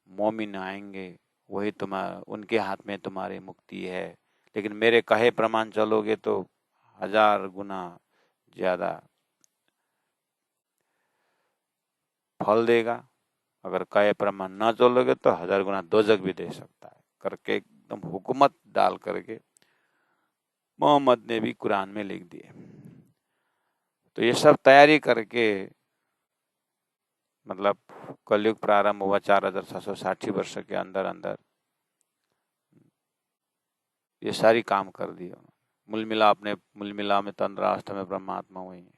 मोमिन आएंगे, वही तुम्हारा, उनके हाथ में तुम्हारी मुक्ति है। लेकिन मेरे कहे प्रमाण चलोगे तो 1000 गुना ज्यादा फल देगा, अगर कहे प्रमाण न चलोगे तो 1000 गुना दोजक भी दे सकता है, करके एकदम हुकूमत डाल करके मोहम्मद ने भी कुरान में लिख दिए। तो ये सब तैयारी करके, मतलब कलयुग प्रारंभ हुआ 4760 वर्ष के अंदर अंदर ये सारी काम कर दिए। मूल मिला में तंद्राष्ट में ब्रह्मात्मा हुई है,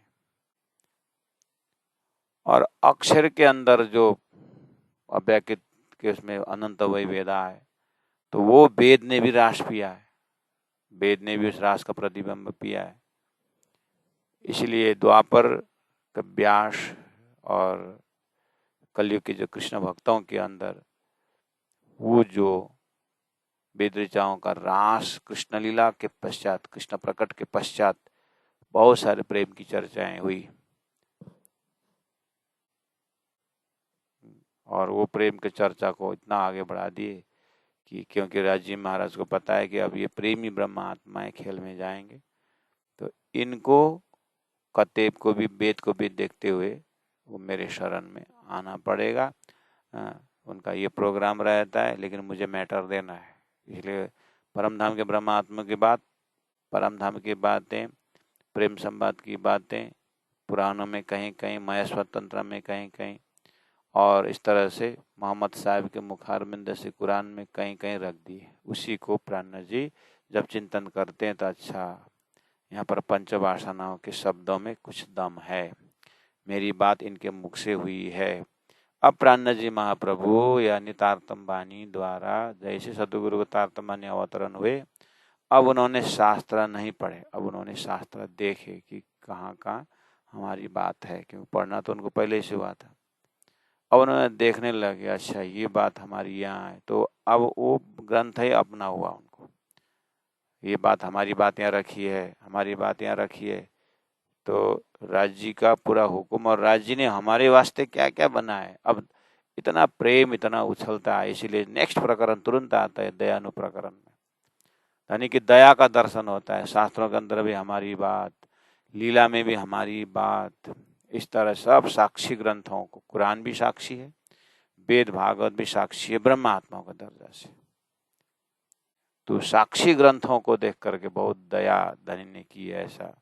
और अक्षर के अंदर जो अव्याकृत के उसमें अनंत वही वेदा है, तो वो वेद ने भी रास पिया है, वेद ने भी उस रास का प्रतिबिंब पिया है। इसलिए द्वापर का व्यास और कलयुग के जो कृष्ण भक्तों के अंदर वो जो वेद ऋचाओं का रास, कृष्ण लीला के पश्चात, कृष्ण प्रकट के पश्चात बहुत सारे प्रेम की चर्चाएं हुई, और वो प्रेम के चर्चा को इतना आगे बढ़ा दिए कि क्योंकि राजी महाराज को पता है कि अब ये प्रेमी ब्रह्म आत्माएं खेल में जाएंगे, तो इनको कतेब को भी, वेद को भी देखते हुए वो मेरे शरण में आना पड़ेगा। उनका ये प्रोग्राम रहता है, लेकिन मुझे मैटर देना है। इसलिए परमधाम के ब्रह्मात्मा की बात, परमधाम की बातें, प्रेम संवाद की बातें पुराणों में कहीं कहीं, महेश्वर तंत्र में कहीं कहीं, और इस तरह से मोहम्मद साहब के मुखारबिंद से कुरान में कहीं कहीं रख दी। उसी को प्राण जी जब चिंतन करते हैं तो अच्छा, यहाँ पर पंचवासनाओं के शब्दों में कुछ दम है, मेरी बात इनके मुख से हुई है। अब प्राण जी महाप्रभु या नितार्तम वाणी द्वारा जैसे सदगुरु को तारतम वाणी अवतरण हुए, अब उन्होंने शास्त्र नहीं पढ़े, अब उन्होंने शास्त्र देखे कि कहाँ कहाँ हमारी बात है, क्योंकि पढ़ना तो उनको पहले से हुआ था। अब उन्होंने देखने लगे, अच्छा ये बात हमारी यहाँ है, तो अब वो ग्रंथ ही अपना हुआ उनको, ये बात हमारी बात यहाँ रखी है, हमारी बात यहाँ रखी है। तो राज्य का पूरा हुक्म, और राज्य ने हमारे वास्ते क्या क्या बना है, अब इतना प्रेम इतना उछलता है। इसीलिए नेक्स्ट प्रकरण तुरंत आता है दयानु प्रकरण में, यानी कि दया का दर्शन होता है। शास्त्रों के अंदर भी हमारी बात, लीला में भी हमारी बात, इस तरह सब साक्षी ग्रंथों को, कुरान भी साक्षी है, वेद भागवत भी साक्षी है ब्रह्मात्माओं का दर्जा से। तो साक्षी ग्रंथों को देख करके बहुत दया धनी ने की है ऐसा।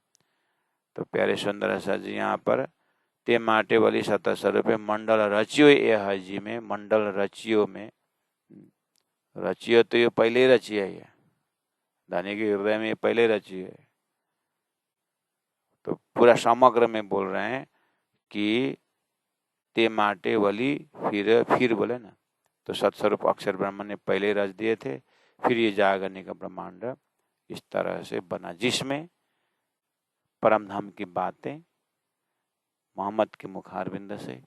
तो प्यारे सुंदर सा जी यहाँ पर ते माटे वाली 77 रुपये मंडल रचियो ए हजी में, मंडल रचियो में, रचियो तो ये पहले ही रची है, धनी के हृदय में पहले ही रची है। तो पूरा समग्र में बोल रहे हैं कि ते माटे वाली, फिर बोले ना, तो सत्स्वरूप अक्षर ब्रह्म ने पहले रच दिए थे, फिर ये जागरणी का ब्रह्मांड इस तरह से बना, जिसमें परम धाम की बातें मोहम्मद के मुखारबिंद से,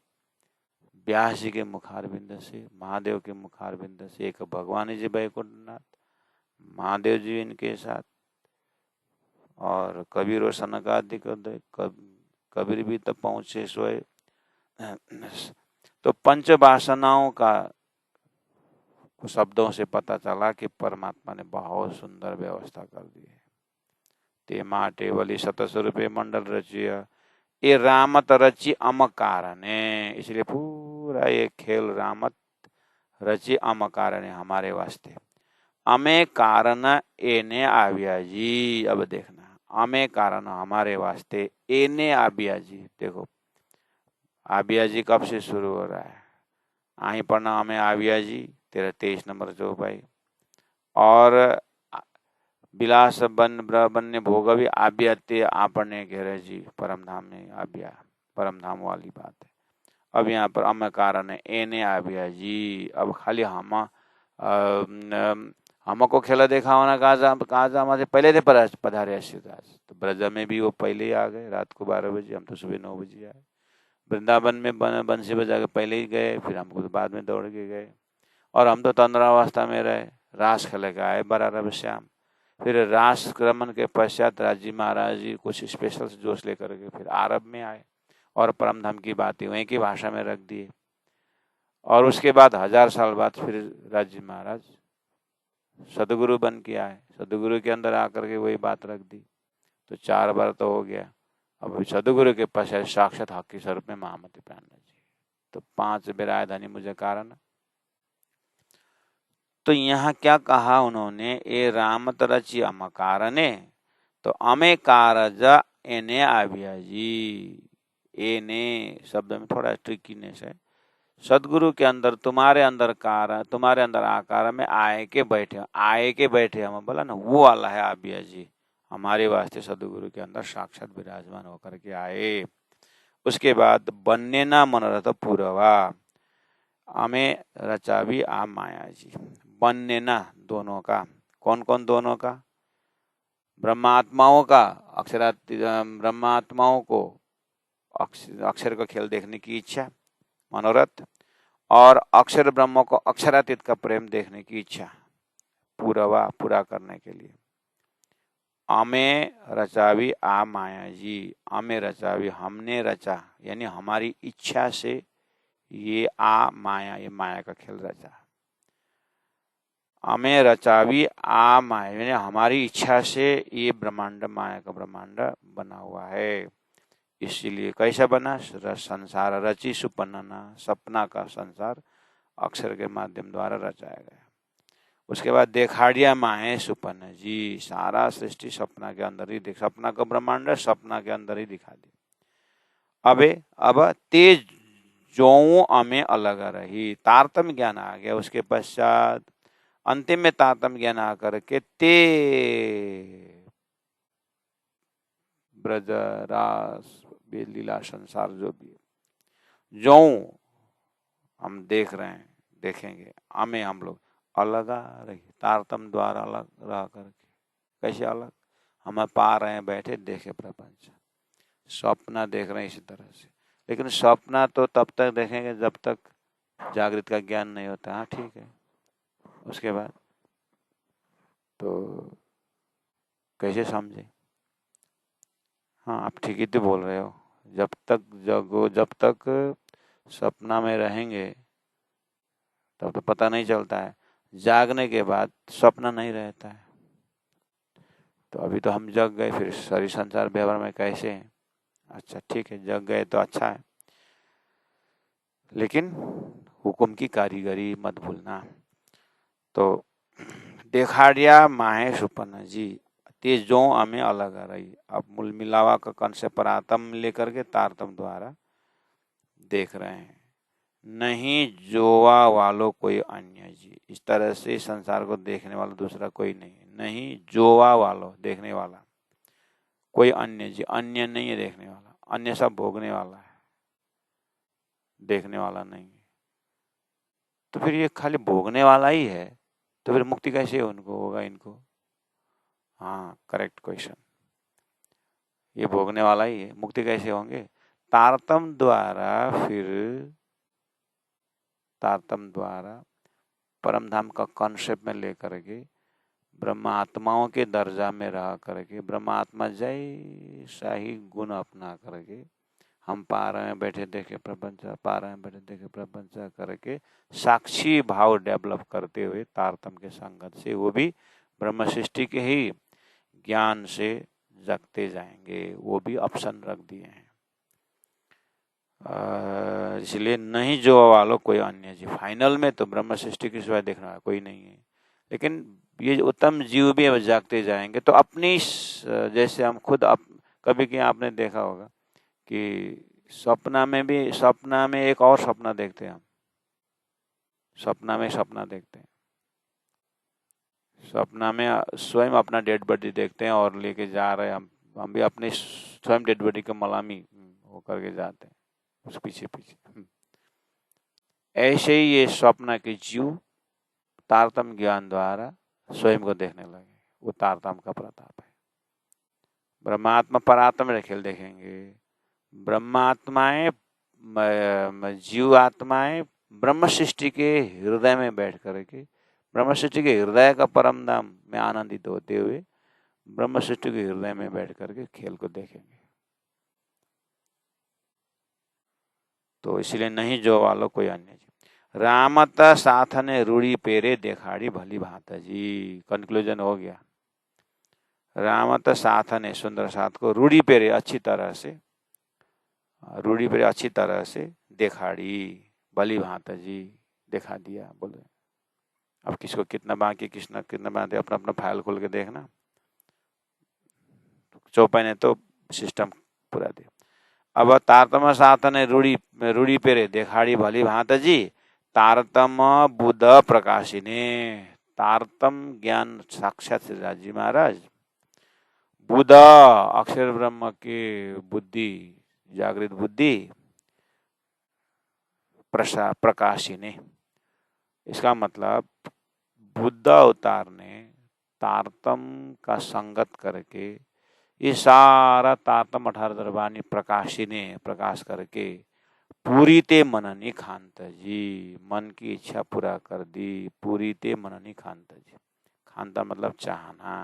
व्यास जी के मुखारबिंद से, महादेव के मुखारबिंद से, एक भगवान जी बैकुंठनाथ, महादेव जी इनके साथ, और कबीर और सनकादि कबीर भी तब पहुंचे सोए। तो पंच वासनाओं का शब्दों से पता चला कि परमात्मा ने बहुत सुंदर व्यवस्था कर दी है। ते माटे वाली 77 रुपये मंडल रचिया ये रामत रची अमकार ने, इसलिए पूरा ये खेल रामत रची अमकार ने हमारे वास्ते। अमे कारण एने आविया जी, अब देखना, अमे कारण हमारे वास्ते, एने आबिया जी, देखो आबिया जी कब से शुरू हो रहा है, आई पढ़ना हमें आबिया जी तेरा 23 नंबर चौपाई, और विलास बन्य भोग भी आब्याते आपने घेरे जी, परम धाम में आब्या, परम धाम वाली बात है। अब यहाँ पर अम कारण है एने आबिया जी, अब खाली हमको खेला देखा होना, कहा जा हमारे पहले थे पधारे अश्वदास, तो ब्रज में भी वो पहले ही आ गए, रात को 12 बजे, हम तो सुबह 9 बजे आए। वृंदावन में बंसी बजा के पहले ही गए, फिर हमको तो बाद में दौड़ के गए, और हम तो तंद्रावस्था में रहे, रास खेले के आए 12 रवि श्याम। फिर रास क्रमण के पश्चात राजी महाराज जी कुछ स्पेशल जोश लेकर के फिर आरब में आए, और परम धाम की बातें वहीं की भाषा में रख दिए, और उसके बाद 1000 साल बाद फिर राजी महाराज सदगुरु बन के आए, सदगुरु के अंदर आकर के वही बात रख दी, तो 4 बार तो हो गया। अब सदगुरु के पश्चात साक्षात हक के स्वरूप में महामती प्राणनाथ जी, तो 5 बेराय धनी मुझे कारण। तो यहाँ क्या कहा उन्होंने, ए रामत रचि अमकारने, तो अमे कारज एने आविया जी, एने शब्द में थोड़ा ट्रिकीनेस है। सदगुरु के अंदर तुम्हारे अंदर आकार में आए के बैठे हम बोला ना, वो वाला है आबिया जी, हमारे वास्ते सदगुरु के अंदर साक्षात विराजमान होकर के आए। उसके बाद बनने ना मनोरथ पूर्वा, हमें रचा भी आ माया जी, बनने ना दोनों का, कौन कौन दोनों का, ब्रह्मात्माओं का, ब्रह्मात्माओं को अक्षर का खेल देखने की इच्छा मनोरथ, और अक्षर ब्रह्म को अक्षरातीत का प्रेम देखने की इच्छा पूरा करने के लिए। अमे रचावी आ माया जी, अमे रचावी हमने रचा, यानी हमारी इच्छा से ये आ माया, ये माया का खेल रचा। अमे रचावी आ माया, यानी हमारी इच्छा से ये ब्रह्मांड, माया का ब्रह्मांड बना हुआ है। इसीलिए कैसा बना, संसार रची सुपन्ना, सपना का संसार अक्षर के माध्यम द्वारा रचाया गया। उसके बाद देखाड़िया माए सुपन्न जी, सारा सृष्टि सपना के अंदर ही सपना का ब्रह्मांड सपना के अंदर ही दिखा दी। अब तेज जो अमे अलग रही, तारतम्य ज्ञान आ गया। उसके पश्चात अंतिम में तारतम्य ज्ञान आकर के ते ब्रज रास लीला संसार जो भी जो हम देख रहे हैं, देखेंगे, हमें हम लोग अलग आ रही, तारतम्य द्वारा अलग रह करके। कैसे अलग, हम पा रहे हैं बैठे देखे प्रपंच, सपना देख रहे हैं इसी तरह से, लेकिन सपना तो तब तक देखेंगे जब तक जागृत का ज्ञान नहीं होता। हाँ ठीक है, उसके बाद तो कैसे समझे। हाँ आप ठीक ही तो बोल रहे हो, जब तक जगो, जब तक सपना में रहेंगे तब तो पता नहीं चलता है, जागने के बाद सपना नहीं रहता है। तो अभी तो हम जग गए, फिर सारी संसार व्यवहार में कैसे हैं? अच्छा ठीक है, जग गए तो अच्छा है, लेकिन हुकुम की कारीगरी मत भूलना। तो देखाड़िया माहे सुपन्न जी ते जो हमें अलग आ रही। अब मूल मिलावा का कंसेप्ट पर आत्म लेकर के तारतम द्वारा देख रहे हैं। नहीं जोवा वालो कोई अन्य जी, इस तरह से संसार को देखने वाला दूसरा कोई नहीं है। नहीं जोवा वालो, देखने वाला कोई अन्य जी, अन्य नहीं है देखने वाला, अन्य सब भोगने वाला है, देखने वाला नहीं है। तो फिर ये खाली भोगने वाला ही है, तो फिर मुक्ति कैसे उनको होगा इनको? हाँ, करेक्ट क्वेश्चन। ये भोगने वाला ही है, मुक्ति कैसे होंगे? तारतम द्वारा, फिर तारतम द्वारा परम धाम का कॉन्सेप्ट में लेकर के ब्रह्मात्माओं के दर्जा में रह करके ब्रह्मात्मा जैसा ही गुण अपना करके हम पा रहे हैं बैठे देखे प्रपंच, पा रहे हैं बैठे देखे प्रपंच करके साक्षी भाव डेवलप करते हुए तारतम के संगत से वो भी ब्रह्म सृष्टि के ही ज्ञान से जगते जाएंगे। वो भी ऑप्शन रख दिए हैं। इसलिए नहीं जो वालों कोई अन्य जी, फाइनल में तो ब्रह्म सृष्टि के सिवाय देखना कोई नहीं है। लेकिन ये जो उत्तम जीव भी अब जागते जाएंगे तो अपनी जैसे हम खुद कभी कि आपने देखा होगा कि सपना में भी, सपना में एक और सपना देखते हैं हम, सपना में सपना देखते हैं, सपना में स्वयं अपना डेड बॉडी देखते हैं और लेके जा रहे हैं हम भी अपने स्वयं डेड बॉडी का मलामी वो करके जाते हैं उस पीछे पीछे। ऐसे ही ये स्वप्न के जीव तारतम ज्ञान द्वारा स्वयं को देखने लगे, वो तारतम का प्रताप है। ब्रह्मात्मा परात्मा में खेल देखेंगे। ब्रह्मात्माएं जीव आत्माएं ब्रह्म सृष्टि के हृदय में बैठ करके ब्रह्म सृष्टि के हृदय का परम धाम में आनंदित होते हुए ब्रह्म सृष्टि के हृदय में बैठ करके खेल को देखेंगे। तो इसलिए नहीं जो वालो कोई अन्य जी। रामत साथने रूढ़ी पेरे देखाड़ी भली भांत जी। कंक्लूजन हो गया। रामत साथने, सुंदर साथ को रूढ़ी पेरे, अच्छी तरह से रूढ़ी पेरे, अच्छी तरह से देखाड़ी भली भांत जी, दिखा दिया। बोले अब किसको कितना बाकी, किसना कितना बाकी, अपना अपना फाइल खोल के देखना। चौपाई ने तो सिस्टम पूरा दिया। अब तारतम साथने रूढ़ी पेरे देखाड़ी भली भांत जी, तारतम बुध प्रकाशिने। तारतम ज्ञान साक्षात श्री राजी महाराज बुध अक्षर ब्रह्म के बुद्धि, जागृत बुद्धि प्रकाशिने। इसका मतलब बुद्ध अवतार ने तारतम का संगत करके ये सारा तारतम 18 दरबानी प्रकाशिने, प्रकाश करके पूरी ते मननी खांत जी, मन की इच्छा पूरा कर दी। पूरी ते मननी खांत जी, खांता मतलब चाहना।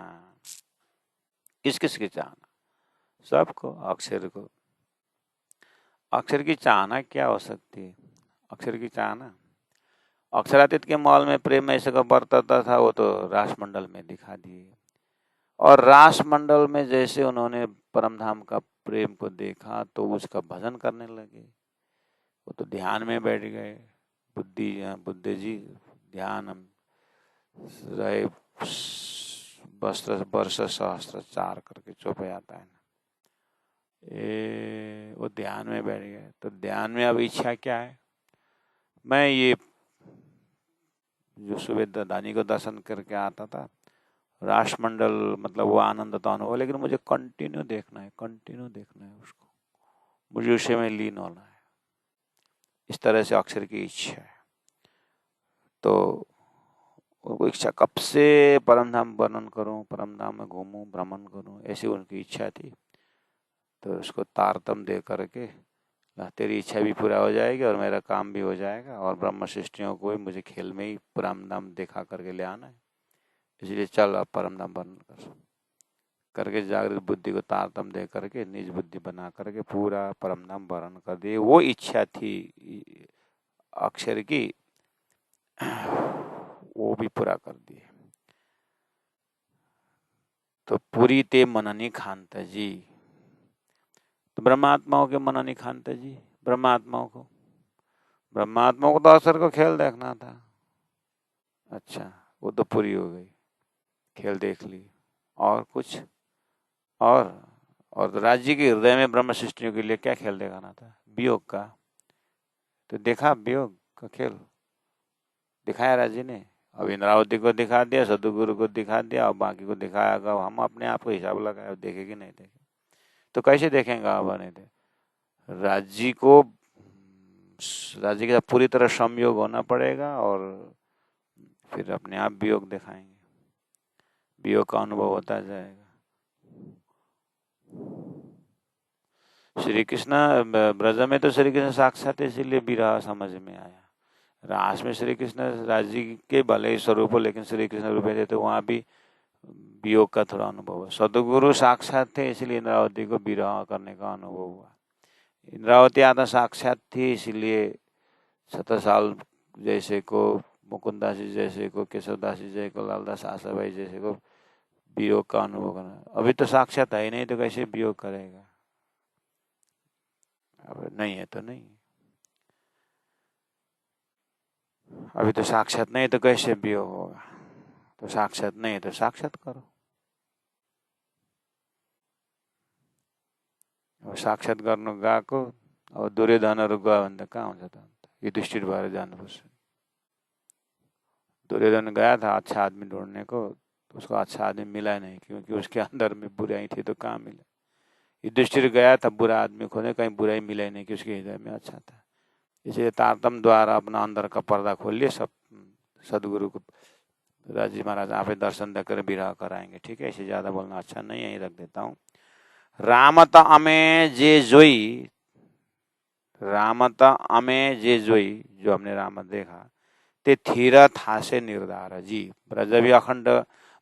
किस किस की चाहना? सबको, अक्षर को। अक्षर की चाहना क्या हो सकती है? अक्षर की चाहना, अक्षरातीत के मॉल में प्रेम ऐसे का बरतता था, वो तो रासमंडल में दिखा दिए। और रासमंडल में जैसे उन्होंने परमधाम का प्रेम को देखा तो उसका भजन करने लगे। वो तो ध्यान में बैठ गए। बुद्ध जी ध्यान रहे, वर्ष सहस्त्र 4 करके चौपाई आता है ना, वो ध्यान में बैठ गए। तो ध्यान में अब इच्छा क्या है? मैं ये जो सुबह दानी को दर्शन करके आता था, राष्ट्रमंडल मतलब वो आनंद तो अनुभव, लेकिन मुझे कंटिन्यू देखना है, कंटिन्यू देखना है उसको, मुझे उसे में लीन होना है। इस तरह से अक्षर की इच्छा है। तो उनको इच्छा कब से परमधाम वर्णन करूं, परमधाम में घूमूं, भ्रमण करूं, ऐसी उनकी इच्छा थी। तो उसको तारतम दे करके तेरी इच्छा भी पूरा हो जाएगी और मेरा काम भी हो जाएगा, और ब्रह्म सृष्टियों को भी मुझे खेल में ही परमधाम देखा करके ले आना है। इसलिए चल अब परमधाम वर्णन करके जागृत बुद्धि को तारतम दे करके निज बुद्धि बना करके पूरा परमधाम वर्णन कर दिए। वो इच्छा थी अक्षर की, वो भी पूरा कर दिए। तो पूरी ते मननी खानता जी, तो ब्रह्मात्माओं के मननी खानता जी, ब्रह्मात्माओं को तो अक्षर को खेल देखना था। अच्छा, वो तो पूरी हो गई, खेल देख ली। और कुछ और तो राज्य के हृदय में ब्रह्म सृष्टियों के लिए क्या खेल दिखाना था? वियोग का। तो देखा वियोग का खेल दिखाया राज्य ने। अब इंद्रावती को दिखा दिया, सदगुरु को दिखा दिया, और बाकी को दिखाया। हम अपने आप को हिसाब लगाए, देखे कि नहीं देखे? तो कैसे देखेंगे? अब नहीं थे राज्य को, राज्य के साथ पूरी तरह संयोग होना पड़ेगा, और फिर अपने आप वियोग दिखाएंगे, वियोग का अनुभव होता जाएगा। श्री कृष्ण ब्रज में तो श्री कृष्ण साक्षात, इसीलिए विरह समझ में आया। रास में श्री कृष्ण राज्य के भले ही स्वरूप हो, लेकिन श्री कृष्ण रूप थे, तो वहाँ भी वियोग का थोड़ा अनुभव है। सदगुरु साक्षात थे, इसलिए इंद्रावती को विरह करने का अनुभव हुआ। इंद्रावती आत्मा साक्षात थी, इसलिए 70 साल जैसे को, मुकुंदास जी जैसे को, केशवदास जी जैसे को, लालदास आशाभाई जैसे को वियोग का अनुभव करना। अभी तो साक्षात है ही नहीं, तो कैसे वियोग करेगा? अब नहीं है तो नहीं, अभी तो साक्षात नहीं, तो कैसे वियोग होगा? तो साक्षात नहीं तो साक्षात करो। अब साक्षात गर्नु गएको, अब दुर्योधनहरू गयो भने त कहाँ हुन्छ त? युधिष्ठिर भएर जानुपर्छ। दुर्योधन गया था अच्छा आदमी ढूंढने को, तो उसको अच्छा आदमी मिला नहीं, क्योंकि उसके अंदर में बुराई थी, तो कहाँ मिला? युधिष्ठिर गया था बुरा आदमी खोने, कहीं बुराई मिला ही नहीं, कि उसके हृदय में अच्छा था। इसलिए तारतम द्वारा अपना अंदर का पर्दा खोल लिए। सब सदगुरु को राजी महाराज आप दर्शन देकर विरह कराएंगे, ठीक है? इसे ज्यादा बोलना अच्छा नहीं है, यही रख देता हूँ। रामत अमे जे जोई, रामत अमे जे जोई, जो हमने राम देखा, ते थीरथ हासे निर्धार जी। ब्रज भी अखंड,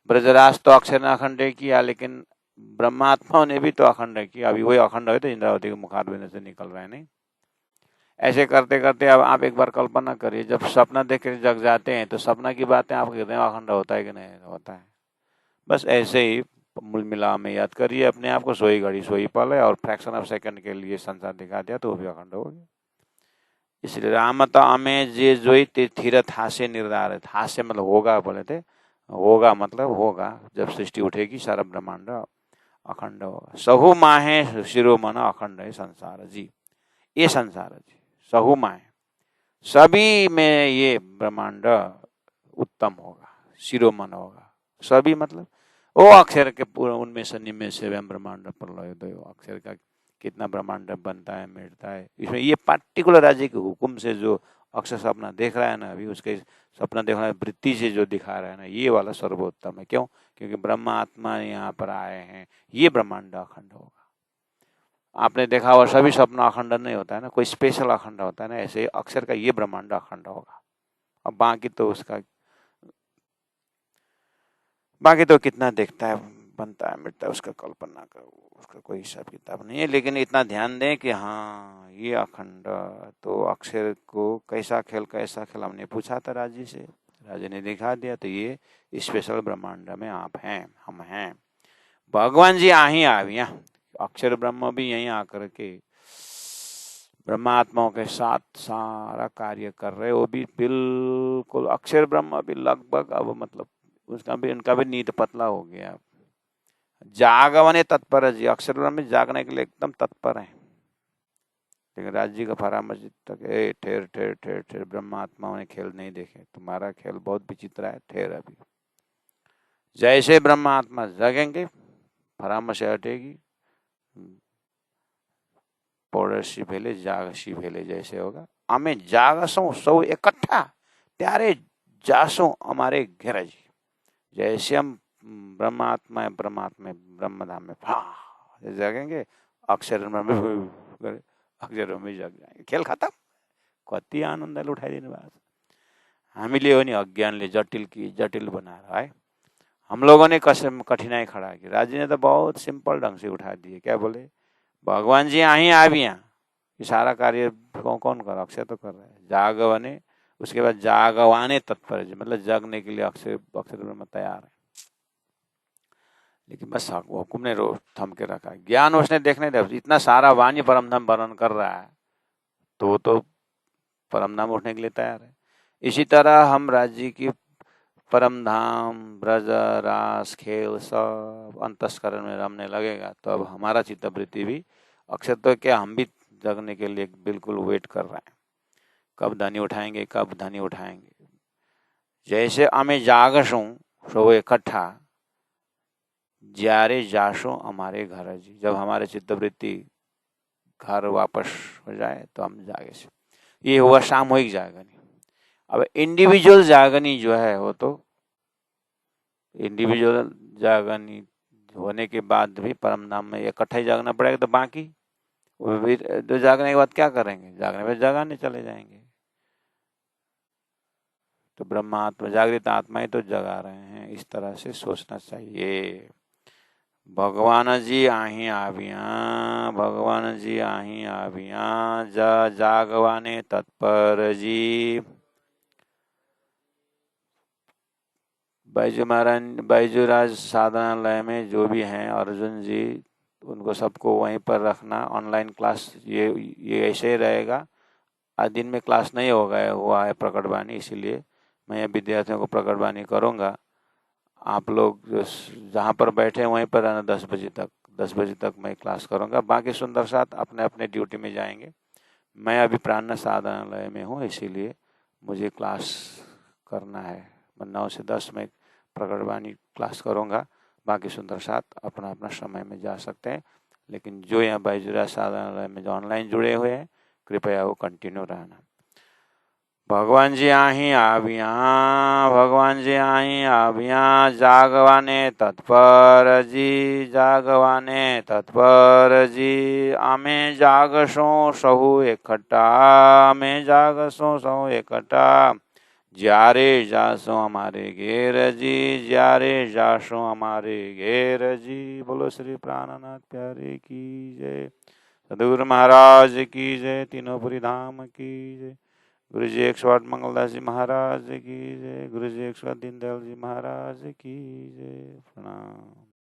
ब्रजराज तो अक्षर ने अखंड किया, लेकिन ब्रह्मात्माओं ने भी तो अखंड किया। अभी वही अखंड है तो इंद्रावती के मुखारबिंद से निकल रहे हैं, नहीं? ऐसे करते करते अब आप एक बार कल्पना करिए, जब सपना देख कर जग जाते हैं, तो सपना की बातें आपके हृदय में अखंड होता है कि नहीं होता है? बस ऐसे ही मूल मिला में याद करिए अपने आप को, सोई घड़ी सोई पल है, और फ्रैक्शन ऑफ सेकंड के लिए संसार दिखा दिया, तो वो भी अखंड हो गया। इसलिए रामत अमे जे जोई ते थीरथ हास्य निर्धारित। हास्य मतलब होगा बोले थे, होगा मतलब होगा, जब सृष्टि उठेगी सारा ब्रह्मांड अखंड होगा। सहु माहे शिरोमन अखंड है संसार जी, ये संसार जी सहु माहे, सभी में ये ब्रह्मांड उत्तम होगा, शिरोमन होगा। सभी मतलब वो अक्षर के पूरा, उनमें से निम्न से वह ब्रह्मांड प्रलयोदय, अक्षर का कितना ब्रह्मांड बनता है, मिटता है। इसमें ये पार्टिकुलर राज्य के हुक्म से जो अक्षर सपना देख रहा है ना, अभी उसके सपना देखना वृत्ति से जो दिखा रहा है ना, ये वाला सर्वोत्तम है। क्यों? क्योंकि ब्रह्म आत्मा यहाँ पर आए हैं, ये ब्रह्मांड अखंड होगा। आपने देखा हुआ सभी सपना अखंड नहीं होता है ना, कोई स्पेशल अखंड होता है ना, ऐसे अक्षर का ये ब्रह्मांड अखंड होगा। अब बाकी तो उसका, बाकी तो कितना देखता है, बनता है, मिटता है, उसका कल्पना का उसका कोई हिसाब किताब नहीं है। लेकिन इतना ध्यान दें कि हाँ ये अखंड, तो अक्षर को कैसा खेल हमने पूछा था राज्य से, राज्य ने दिखा दिया। तो ये स्पेशल ब्रह्मांड में आप हैं, हम हैं। भगवान जी आ ही आविया, अक्षर ब्रह्म भी यहीं आकर के ब्रह्मात्माओं के साथ सारा कार्य कर रहे, वो भी बिल्कुल अक्षर ब्रह्म भी लगभग, अब मतलब उसका भी, इनका भी नींद पतला हो गया। जागवने तत्पर है जी, अक्षर ब्रह्म में जागने के लिए एकदम तत्पर है। लेकिन राज्य का परामर्श तक ठेर ठेर ठेर ठेर, ब्रह्मात्माओं ने खेल नहीं देखे, तुम्हारा खेल बहुत विचित्र है, ठेर। अभी जैसे ब्रह्मात्मा जगेंगे, परामर्श हटेगी, पौड़सी भेले जागसी भेले जैसे होगा। हमें जागसों सौ इकट्ठा, त्यारे जासों हमारे घेरा जी। जैसे हम ब्रह्मात्मा ब्रह्मधाम में जगेंगे, अक्षर में अक्षरों में जग जाएंगे, खेल खत्म। कति आनन्दले उठाइदिनु भएको छ। हामीले हो नि अज्ञानले जटिल की जटिल बनाएर है, हम लोगों ने कसम कठिनाई खड़ा की। राज्य ने तो बहुत सिंपल ढंग से उठा दिए। क्या बोले? भगवान जी यहीं आविया, ये सारा कार्य कौन कर? अक्षय तो कर रहा है। जागवने, उसके बाद जागवाने तत्पर, मतलब जगने के लिए अक्षर ब्रह्म तैयार है। लेकिन बस हुक्म ने थम के रखा, ज्ञान उसने देखने दिया। इतना सारा वाणी परम धाम वर्णन कर रहा है तो वो तो परम धाम उठने के लिए तैयार है। इसी तरह हम राज्य की परम धाम ब्रज रास खेल सब अंतस्करण में रमने लगेगा तो अब हमारा चित्तवृत्ति भी अक्षर तो क्या, हम भी जगने के लिए बिल्कुल वेट कर रहे हैं, कब धनी उठाएंगे, कब धनी उठाएंगे। जैसे हमें जागशू सो इकट्ठा જ્યારે जाशो हमारे घर जी, जब हमारे चित्तवृत्ति घर वापस हो जाए तो हम जागे से, ये हुआ सामूहिक जागनी। अब इंडिविजुअल जागनी जो है वो तो इंडिविजुअल जागनी होने के बाद भी परम धाम में इकट्ठा ही जागना पड़ेगा, तो बाकी तो जागने के बाद क्या करेंगे, जागने में जगाने चले जाएंगे। तो ब्रह्मात्मा जागृत आत्मा ही तो जगा रहे हैं, इस तरह से सोचना चाहिए। भगवान जी आही आविया, भगवान जी आही आविया, जागवाने तत्पर जी। बैजू महाराज, बैजूराज साधनालय में जो भी हैं अर्जुन जी, उनको सबको वहीं पर रखना। ऑनलाइन क्लास ये ऐसे ही रहेगा। आज दिन में क्लास नहीं हुआ है प्रकट वाणी, इसीलिए मैं विद्यार्थियों को प्रकट वाणी करूँगा। आप लोग जहाँ पर बैठे वहीं पर रहना 10 बजे तक। 10 बजे तक मैं क्लास करूँगा, बाकी सुंदर साथ अपने अपने ड्यूटी में जाएंगे। मैं अभी प्राण साधनालय में हूँ, इसीलिए मुझे क्लास करना है। मैं 9 से 10 में प्रकटवाणी क्लास करूँगा, बाकी सुंदर साथ अपना अपना समय में जा सकते हैं। लेकिन जो यहाँ बैजुरा साधनालय में जो ऑनलाइन जुड़े हुए हैं, कृपया वो कंटिन्यू रहना। भगवान जी आही आविया, भगवान जी आही आविया, जागवाने तत्पर जी, जागवाने तत्पर जी। आमे जागसो सहु इकट्ठा, आमे जागसो सहु इकट्ठा, જ્યારે જાશો हमारे घेर जी, જ્યારે જાશો हमारे घेर जी। बोलो श्री प्राणनाथ प्यारे की जय, सदगुरु महाराज की जय, तीनों धाम की जय। गुरु जी 108 मंगलदास जी महाराज की जय, गुरु जी 108 दीनदयाल जी महाराज की जय। प्रणाम।